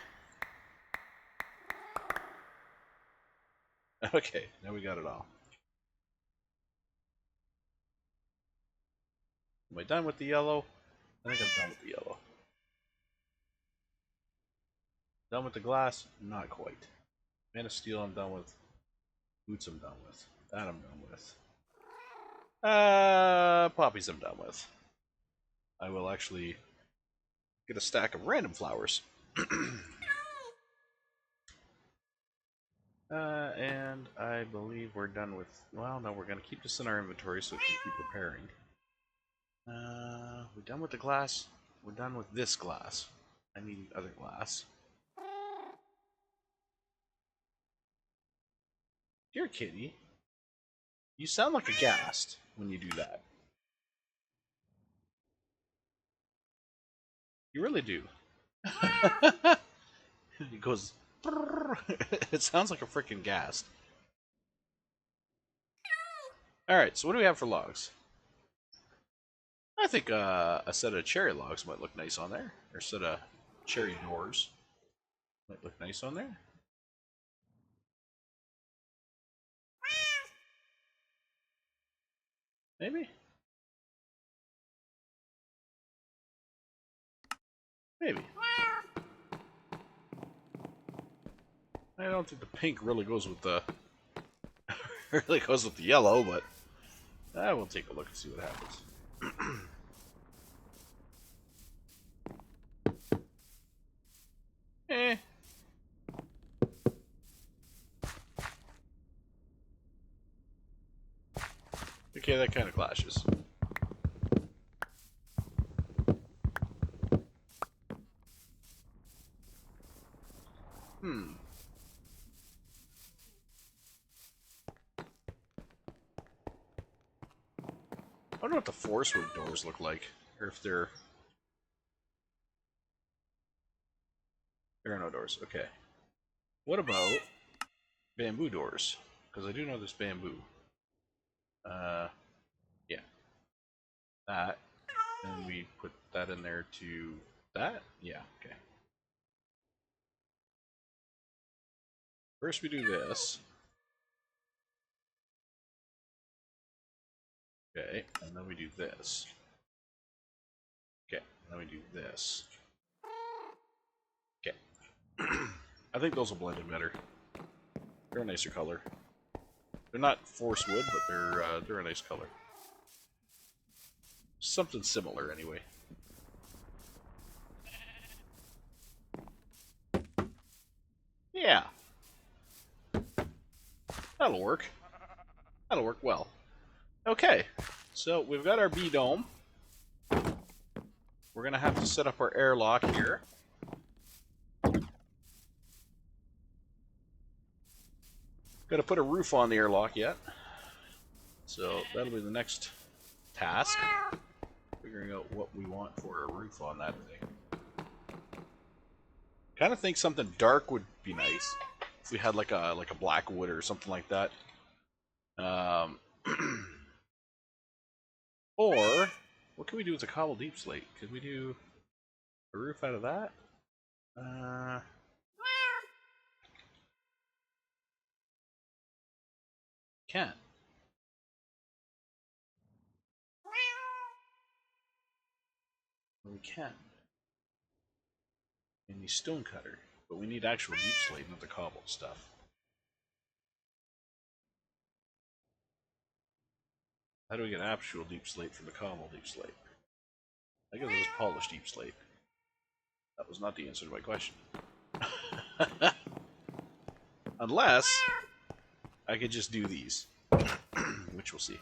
Okay, now we got it all. Am I done with the yellow? I think I'm done with the yellow. Done with the glass? Not quite. Man of Steel I'm done with. Boots I'm done with. That I'm done with. Poppies I'm done with. I will actually get a stack of random flowers. And I believe we're done with... Well, no, we're going to keep this in our inventory so we can keep repairing. We're done with the glass. We're done with this glass. I need other glass. Dear kitty, you sound like a ghast when you do that. You really do. It goes... It sounds like a freaking ghast. Alright, so what do we have for logs? I think a set of cherry logs might look nice on there. Or a set of cherry doors might look nice on there. Maybe? Maybe. I don't think the pink really goes with the... really goes with the yellow, but... we'll take a look and see what happens. Eh. Okay, that kind of clashes. I wonder what the forest wood doors look like, or if they're... There are no doors, okay. What about bamboo doors? Because I do know there's bamboo. Yeah. That. And we put that in there to that? Yeah, okay. First we do this. Okay, and then we do this. Okay, and then we do this. Okay. I think those will blend in better. They're a nicer color. They're not forest wood, but they're a nice color. Something similar, anyway. Yeah. That'll work. That'll work well. Okay, so we've got our bee dome. We're gonna have to set up our airlock here. Gotta put a roof on the airlock yet. So that'll be the next task. Figuring out what we want for a roof on that thing. Kind of think something dark would be nice. If we had like a black wood or something like that. Or what can we do with a cobble deep slate? Could we do a roof out of that? Can't. We can. In the stone cutter, but we need actual deep slate, not the cobble stuff. How do we get actual deep slate from the cobble deep slate? I guess it was polished deep slate. That was not the answer to my question. Unless I could just do these, which we'll see.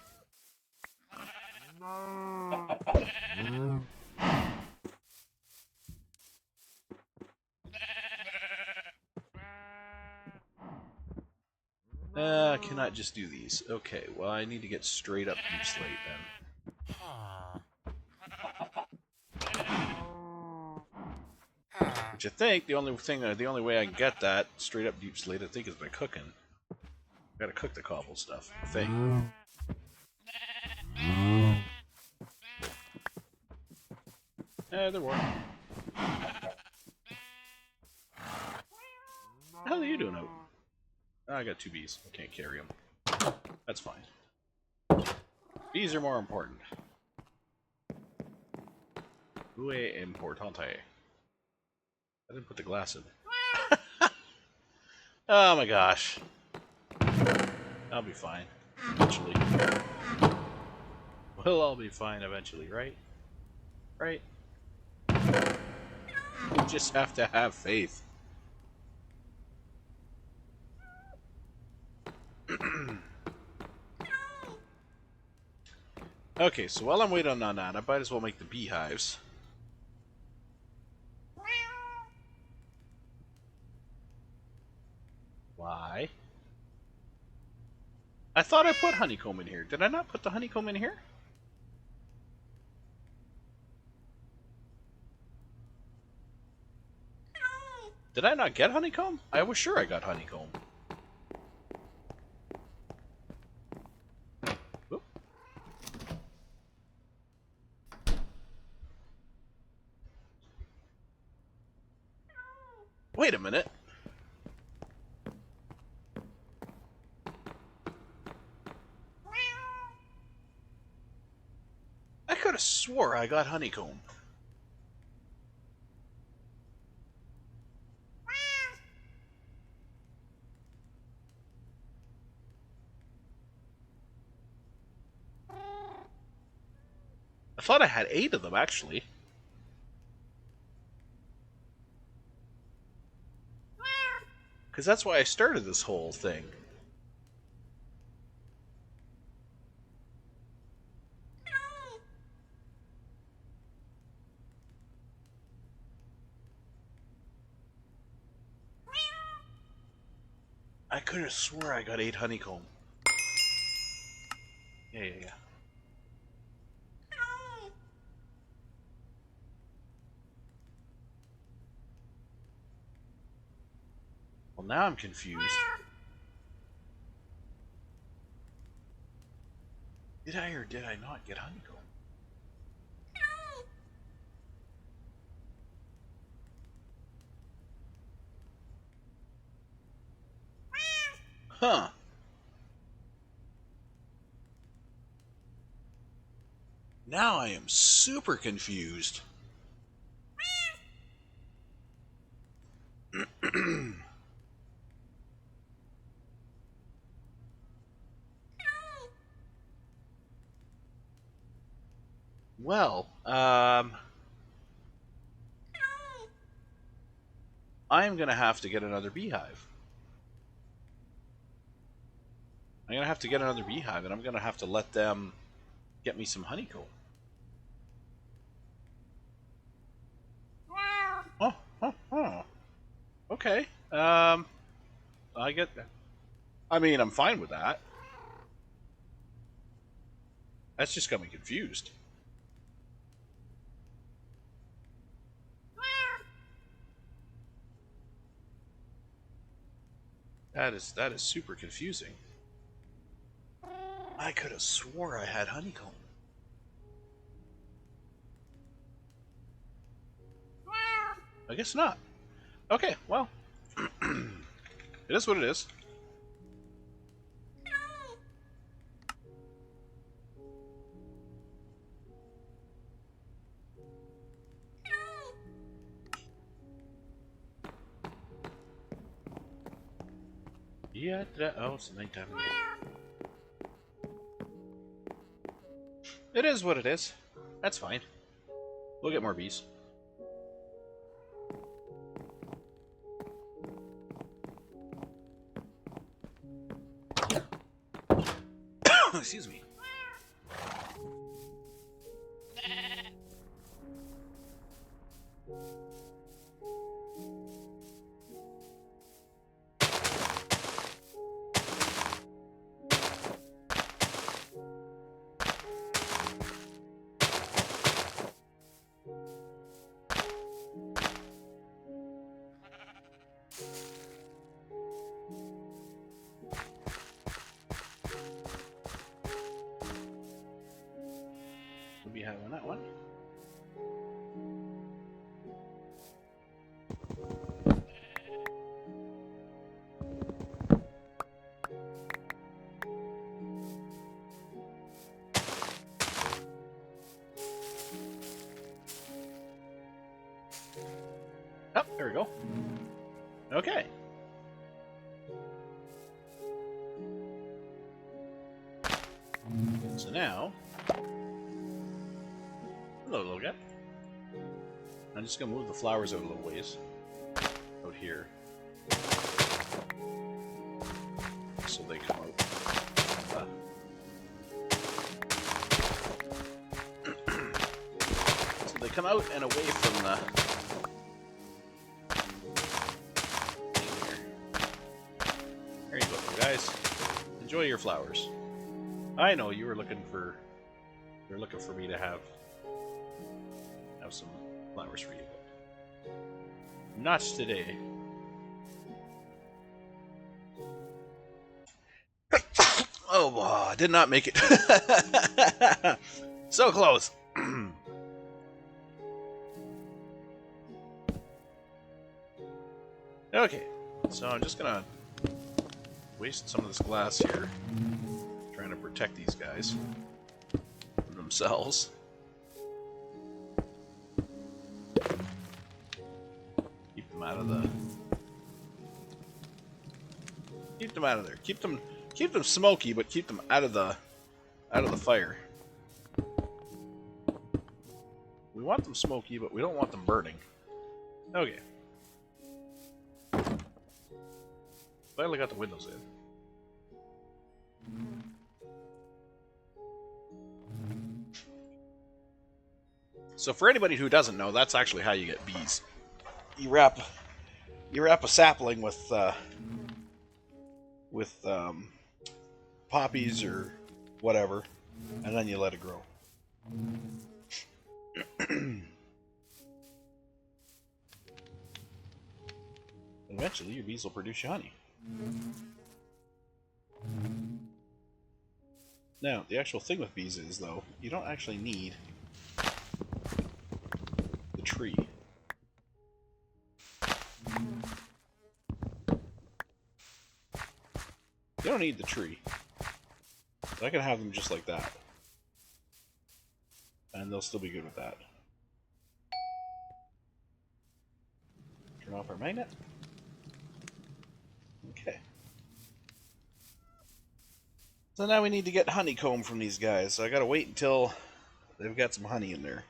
Cannot just do these. Okay, well I need to get straight up deep slate then. Which I think the only way I can get that straight up deep slate, I think, is by cooking. Gotta cook the cobble stuff. I think. There were. What the hell are you doing out? Oh, I got 2 bees. I can't carry them. That's fine. Bees are more important. Ue importante. I didn't put the glass in. Oh my gosh. I'll be fine. Eventually. We'll all be fine eventually, right? Right? You just have to have faith. Okay, so while I'm waiting on that, I might as well make the beehives. Why? I thought I put honeycomb in here. Did I not put the honeycomb in here? Did I not get honeycomb? I was sure I got honeycomb. Oop. Wait a minute. I could have swore I got honeycomb. I thought I had 8 of them, actually. Because that's why I started this whole thing. I could have swore I got 8 honeycomb. Yeah. Well, now I'm confused. Did I or did I not get honeycomb? Huh. Now I am super confused. Well, I'm gonna have to get another beehive. I'm gonna have to get another beehive, and I'm gonna have to let them get me some honeycomb. Oh. Okay. I get that. I mean, I'm fine with that. That's just got me confused. That is super confusing. I could have swore I had honeycomb. I guess not. Okay, well, it is what it is. Yeah, oh, it's nighttime. It is what it is. That's fine. We'll get more bees. Excuse me. one. Oh, there we go. Okay. So now, hello, little guy. I'm just gonna move the flowers out a little ways, out here, so they come out. So they come out and away from the. There you go, guys. Enjoy your flowers. I know you were looking for. You're looking for me to have some flowers for you, but not today. Oh, I did not make it. So close. Okay, so I'm just gonna waste some of this glass here, trying to protect these guys from themselves. Keep them out of the. Keep them out of there. Keep them smoky, but keep them out of the fire. We want them smoky, but we don't want them burning. Okay. Finally got the windows in. So for anybody who doesn't know, that's actually how you get bees. You wrap a sapling with poppies or whatever, and then you let it grow. Eventually, your bees will produce you honey. Now, the actual thing with bees is, though, you don't actually need the tree. You don't need the tree. I can have them just like that. And they'll still be good with that. Turn off our magnet. Okay. So now we need to get honeycomb from these guys. So I gotta wait until they've got some honey in there.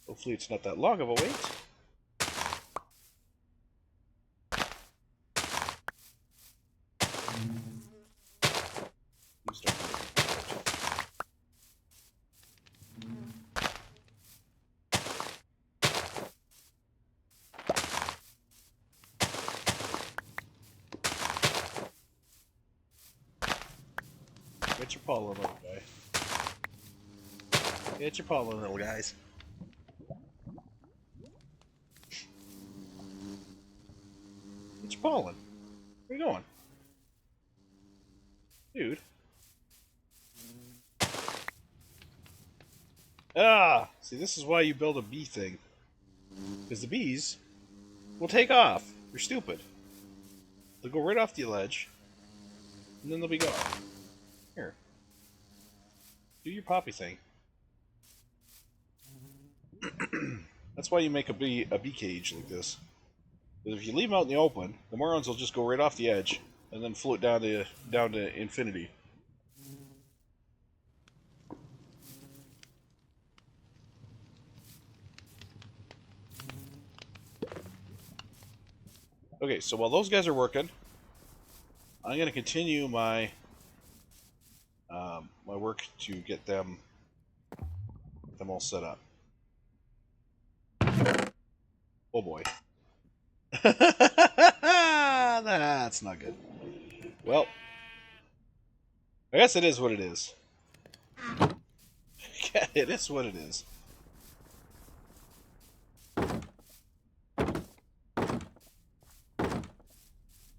Hopefully it's not that long of a wait. Get your pollen, little guy. Get your pollen, little guys. Get your pollen. Where are you going? Dude. Ah! See, this is why you build a bee thing. Because the bees will take off. You're stupid. They'll go right off the ledge, and then they'll be gone. Here. Do your poppy thing. That's why you make a bee cage like this. Because if you leave them out in the open, the morons will just go right off the edge and then float down to infinity. Okay, so while those guys are working, I'm going to continue my my work to get them all set up. Oh boy. That's not good. Well, I guess it is what it is. It is what it is.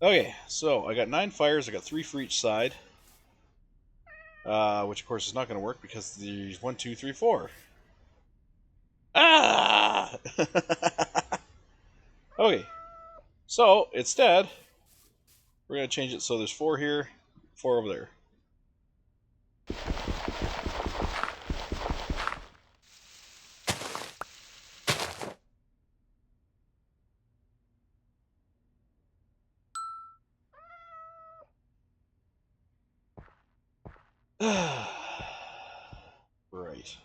Okay, so I got 9 fires. I got 3 for each side. Which of course is not going to work because there's 1, 2, 3, 4. Ah! Okay, so instead, we're going to change it so there's 4 here, 4 over there. Right.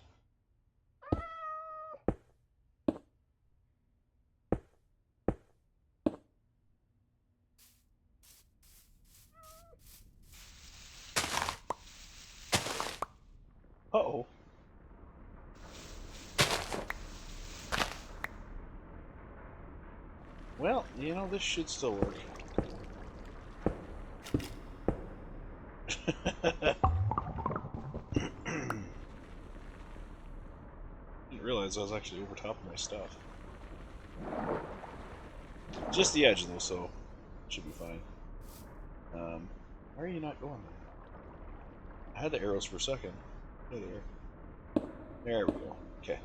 Uh-oh. Well, you know, this should still work. Didn't realize I was actually over top of my stuff. Just the edge, though, so it should be fine. Why are you not going there? I had the arrows for a second. Hey there. There we go. Okay.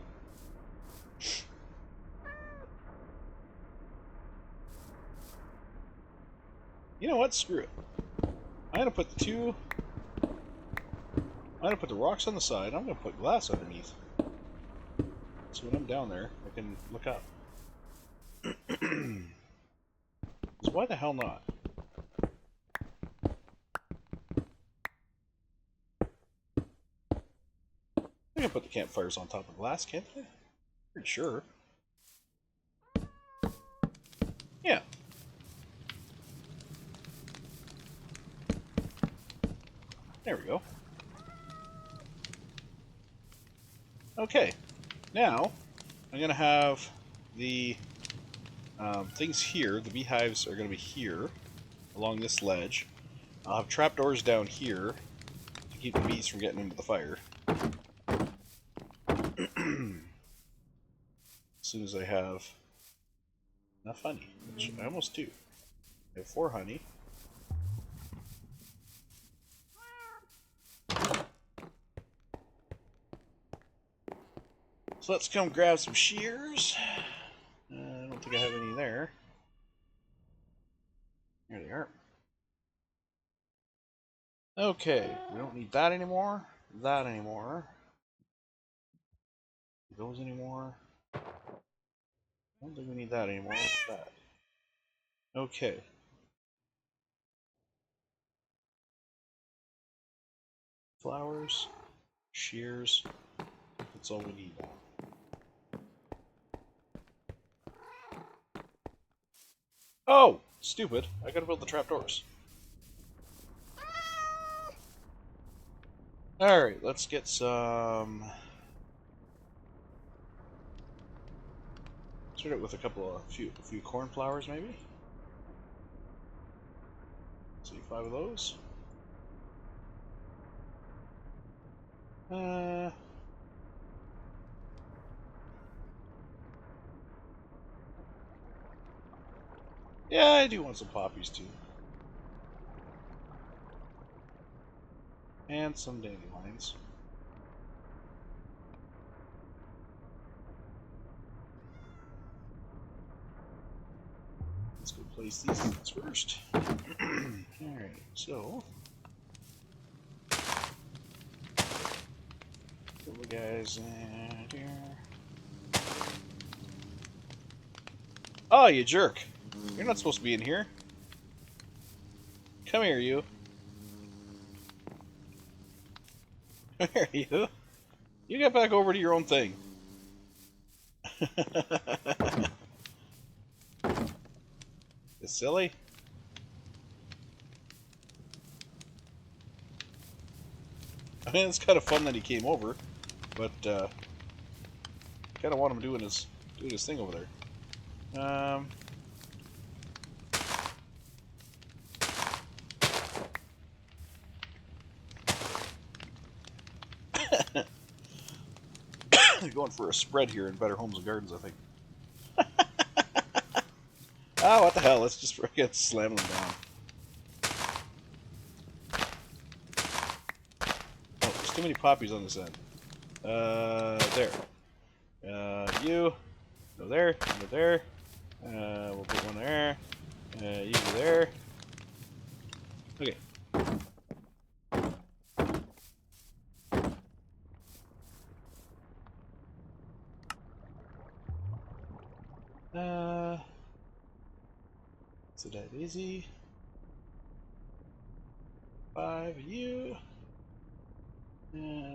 You know what? Screw it. I'm gonna put the rocks on the side. I'm gonna put glass underneath. So when I'm down there, I can look up. So why the hell not? I can put the campfires on top of glass, can't I? Pretty sure. Yeah. There we go. Okay. Now, I'm going to have the things here. The beehives are going to be here, along this ledge. I'll have trapdoors down here to keep the bees from getting into the fire. As soon as I have enough honey, which I almost do. I have 4 honey. So let's come grab some shears. I don't think I have any there. There they are. Okay, we don't need that anymore. That anymore. Those anymore. I don't think we need that anymore. That. Okay. Flowers, shears. That's all we need now. Oh! Stupid. I gotta build the trapdoors. Alright, let's get some... Start it with a few cornflowers, maybe? See, 5 of those. Yeah, I do want some poppies too. And some dandelions. Let's go place these things first. Alright, so... Put the guys in here. Oh, you jerk! You're not supposed to be in here. Come here, you. Come here, you. You get back over to your own thing. It's silly. I mean, it's kind of fun that he came over, but kind of want him doing his thing over there. Going for a spread here in Better Homes and Gardens, I think. Oh, what the hell? Let's just freaking slam them down. Oh, there's too many poppies on this end. There. You go there. Go there. We'll put one there. You go there. Okay. So that easy. 5 of you.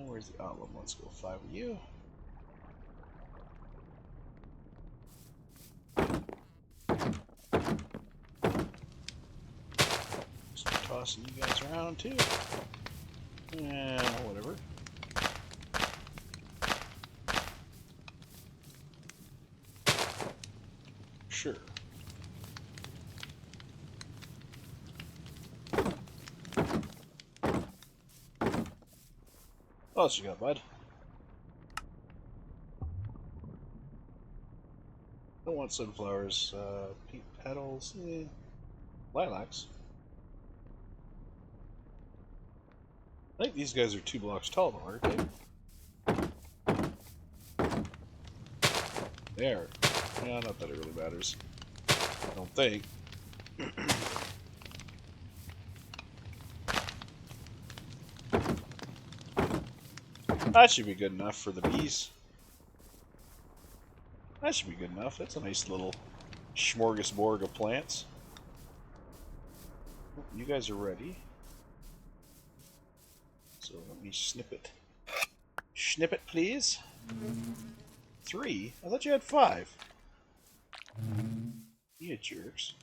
Where's the outlet? Let's go 5 of you. Just tossing you guys around too. Whatever. Sure. What else you got, bud? Don't want sunflowers. Pink petals. Lilacs. I think these guys are 2 blocks tall, though, aren't they? There. Yeah, not that it really matters. I don't think. That should be good enough for the bees. That should be good enough. That's a nice little smorgasbord of plants. You guys are ready. So let me snip it. Snip it, please. 3? I thought you had 5. You jerks.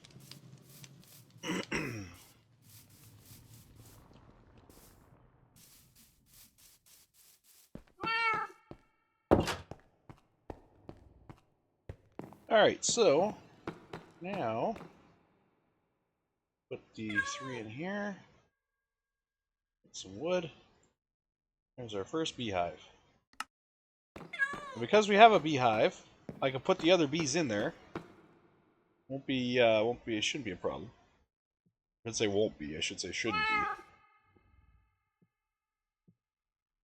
Alright, so now put the 3 in here. Get some wood. There's our first beehive. And because we have a beehive, I can put the other bees in there. Won't be, it shouldn't be a problem. I should say won't be, I should say shouldn't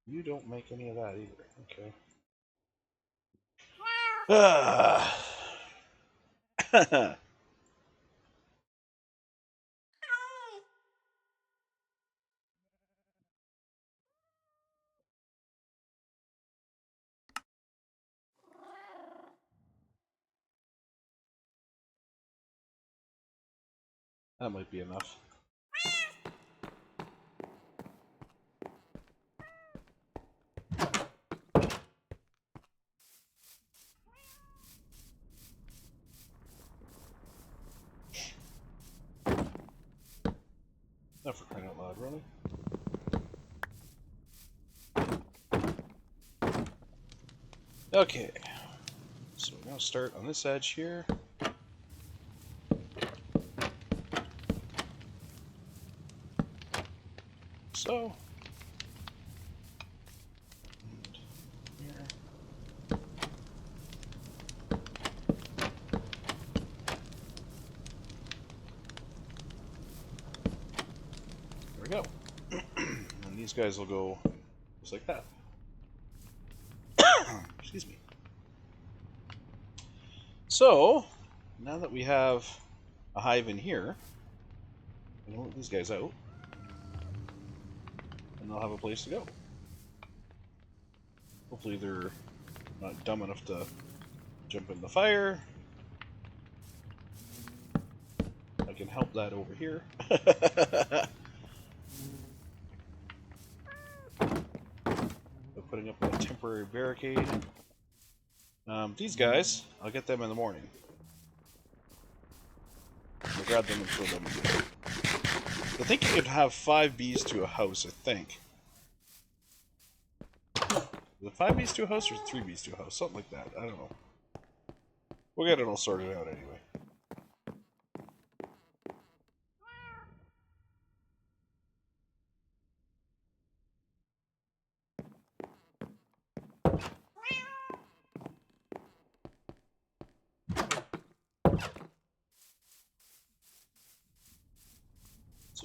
be. You don't make any of that either, okay. That might be enough. Not for crying out loud, really. Okay. So we're going to start on this edge here. So. And here. There we go. And these guys will go just like that. Excuse me. So, now that we have a hive in here, I'm going to let these guys out. And they'll have a place to go. Hopefully they're not dumb enough to jump in the fire. I can help that over here. By putting up a temporary barricade. These guys, I'll get them in the morning. I'll grab them and throw them in. I think you could have 5 bees to a house, I think. Is it 5 bees to a house or 3 bees to a house? Something like that. I don't know. We'll get it all sorted out anyway.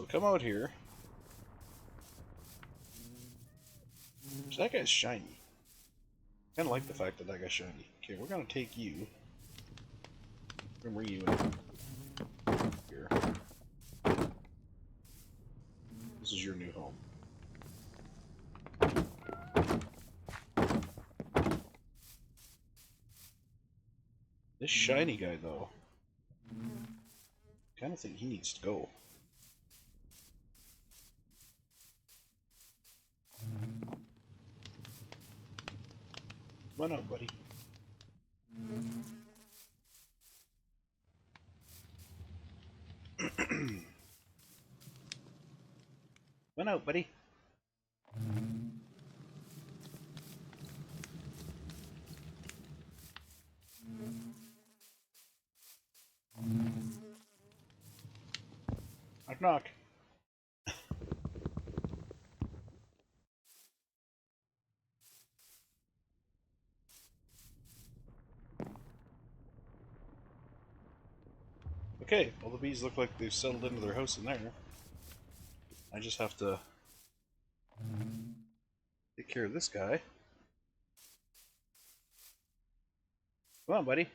So come out here. So that guy's shiny. Kind of like the fact that that guy's shiny. Okay, we're gonna take you. We're gonna bring you in here. This is your new home. This shiny guy, though, kind of think he needs to go. Come on out, buddy. Come on out, buddy. Knock, knock. Okay, well the bees look like they've settled into their house in there. I just have to take care of this guy. Come on, buddy.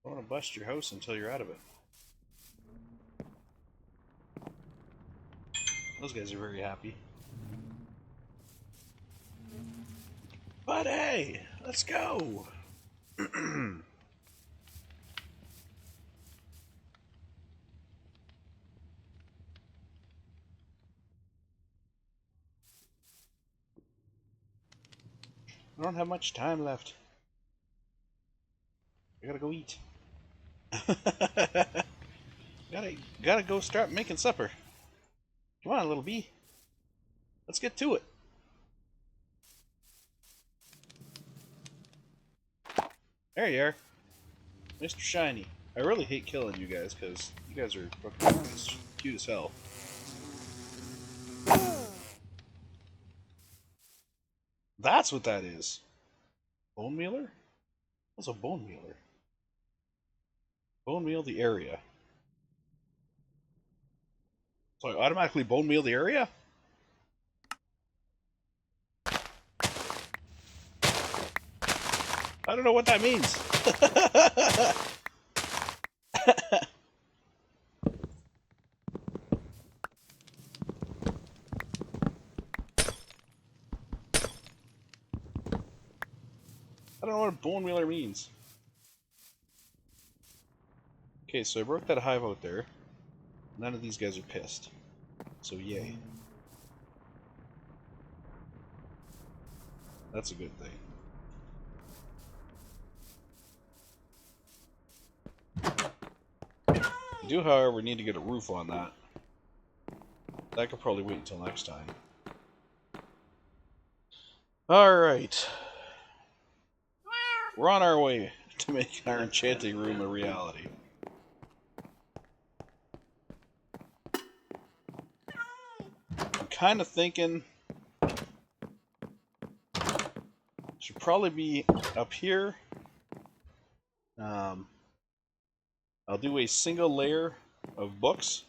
I want to bust your house until you're out of it. Those guys are very happy. But hey, let's go! I don't have much time left. I gotta go eat. gotta go start making supper. Come on, little bee. Let's get to it. There you are. Mr. Shiny. I really hate killing you guys, because you guys are fucking cute as hell. That's what that is. Bone mealer? What's a bone mealer? Bone meal the area. So I automatically bone meal the area? I don't know what that means. I don't know what a bone mealer means. Okay, so I broke that hive out there. None of these guys are pissed. So yay. That's a good thing. I do, however, need to get a roof on that. That could probably wait until next time. Alright. We're on our way to make our enchanting room a reality. I'm kind of thinking should probably be up here. I'll do a single layer of books,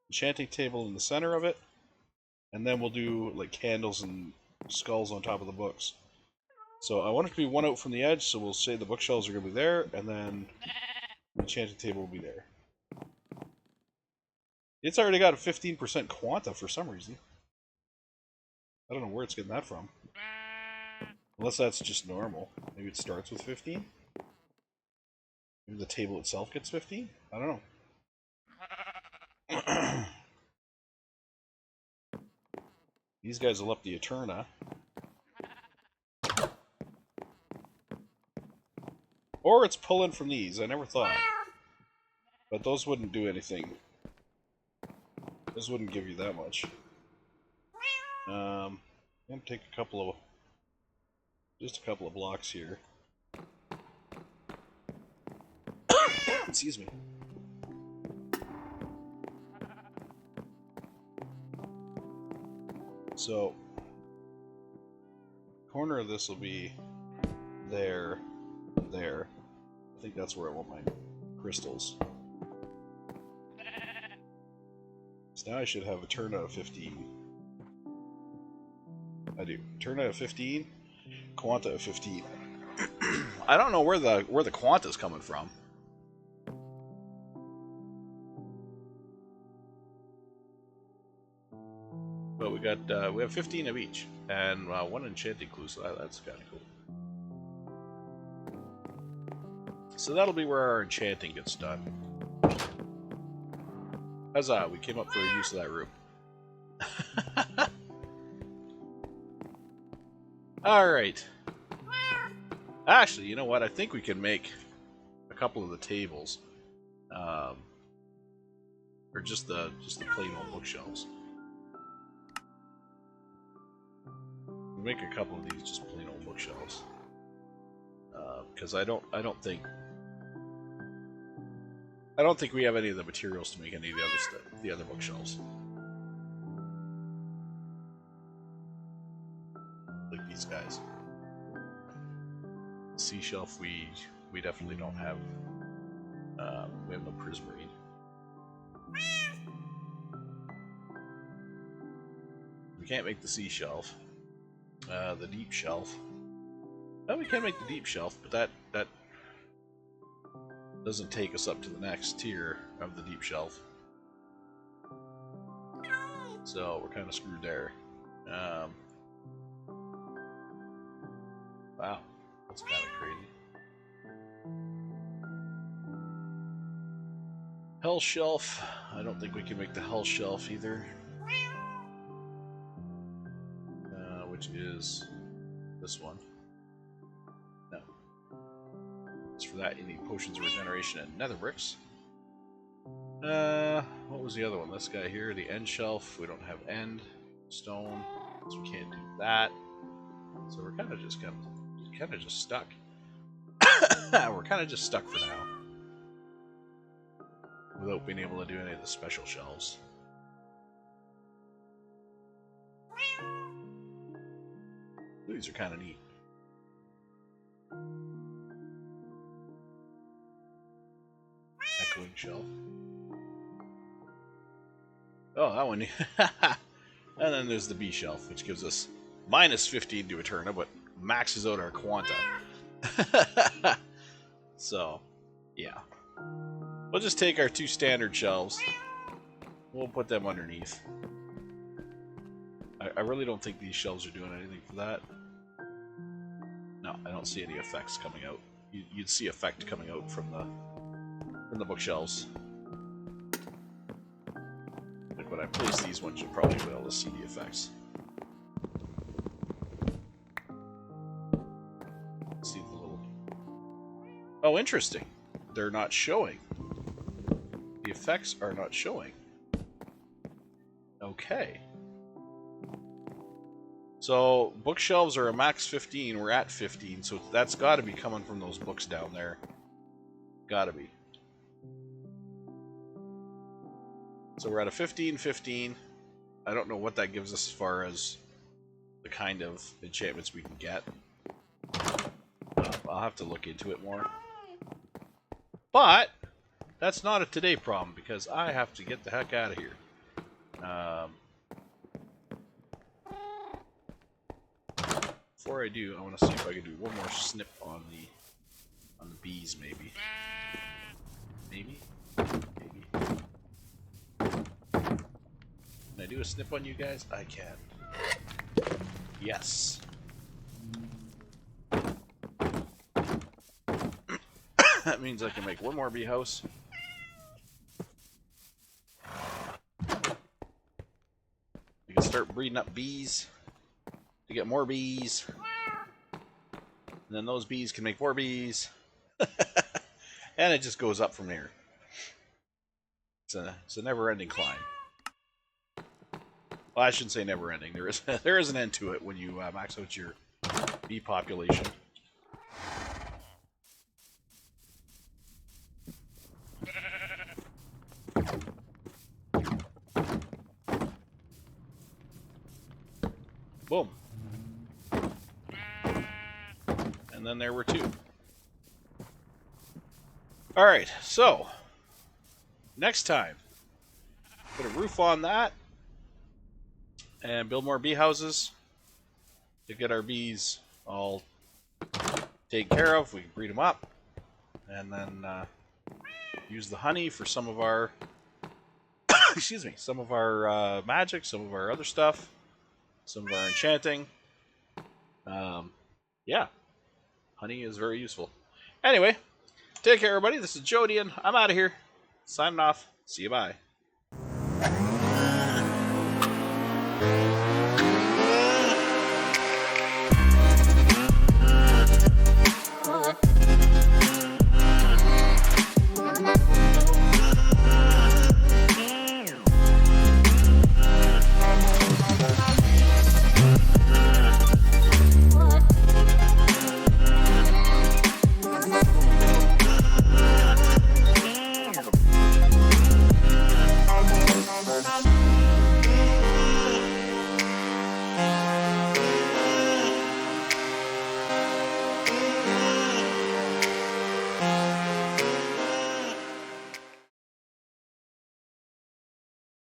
enchanting table in the center of it, and then we'll do like candles and skulls on top of the books. So I want it to be one out from the edge, so we'll say the bookshelves are going to be there, and then the enchanting table will be there. It's already got a 15% quanta for some reason. I don't know where it's getting that from. Unless that's just normal. Maybe it starts with 15? Maybe the table itself gets 15? I don't know. These guys will up the Eterna. Or it's pulling from these, I never thought. But those wouldn't do anything. Those wouldn't give you that much. I'm gonna take a couple of... just a couple of blocks here. Excuse me. So, Corner of this will be there, there. I think that's where I want my crystals. So now I should have a turn out of 15. I do. Turn out of 15, quanta of 15. I don't know where the quanta's coming from. But we have 15 of each, and one enchanting clue, so that's kind of cool. So that'll be where our enchanting gets done. Huzzah, we came up for a use of that room. Alright. Actually, you know what? I think we can make a couple of the tables. Or just the plain old bookshelves. We'll make a couple of these just plain old bookshelves. Because I don't think we have any of the materials to make any of the other stuff, the other bookshelves. Like these guys. Sea shelf we definitely don't have. We have no prismarine. We can't make the sea shelf. The deep shelf. Well, we can make the deep shelf, but that doesn't take us up to the next tier of the deep shelf. So we're kind of screwed there. Wow, that's kind of crazy. Hell shelf. I don't think we can make the hell shelf either. Which is this one. No. As for that, you need potions of regeneration and nether bricks. What was the other one? This guy here, the end shelf. We don't have end stone, so we can't do that. So we're kind of just stuck. We're kind of just stuck for now, without being able to do any of the special shelves. These are kind of neat. Echoing shelf. Oh, that one. And then there's the B shelf, which gives us minus 15 to Eterna, but maxes out our quanta. So, yeah. We'll just take our two standard shelves. We'll put them underneath. I really don't think these shelves are doing anything for that. No, I don't see any effects coming out. You'd see effect coming out from the bookshelves. Like when I place these ones, you'll probably be able to see the effects. See the little... Oh, interesting. They're not showing. The effects are not showing. Okay. So, bookshelves are a max 15, we're at 15, so that's got to be coming from those books down there. Gotta be. So we're at a 15, 15. I don't know what that gives us as far as the kind of enchantments we can get. I'll have to look into it more. But, that's not a today problem, because I have to get the heck out of here. Before I do, I want to see if I can do one more snip on the bees, maybe. Maybe? Can I do a snip on you guys? I can. Yes. That means I can make one more bee house. We can start breeding up bees to get more bees. And then those bees can make more bees. And it just goes up from there. It's a never-ending climb. Well, I shouldn't say never-ending. There is an end to it when you max out your bee population. Boom. and then there were 2. Alright, so, next time, put a roof on that, and build more bee houses to get our bees all taken care of. We can breed them up, and then use the honey for some of our excuse me, some of our magic, some of our other stuff, some of our enchanting. Yeah, honey is very useful. Anyway, take care, everybody. This is Jodian. I'm out of here. Signing off. See you. Bye.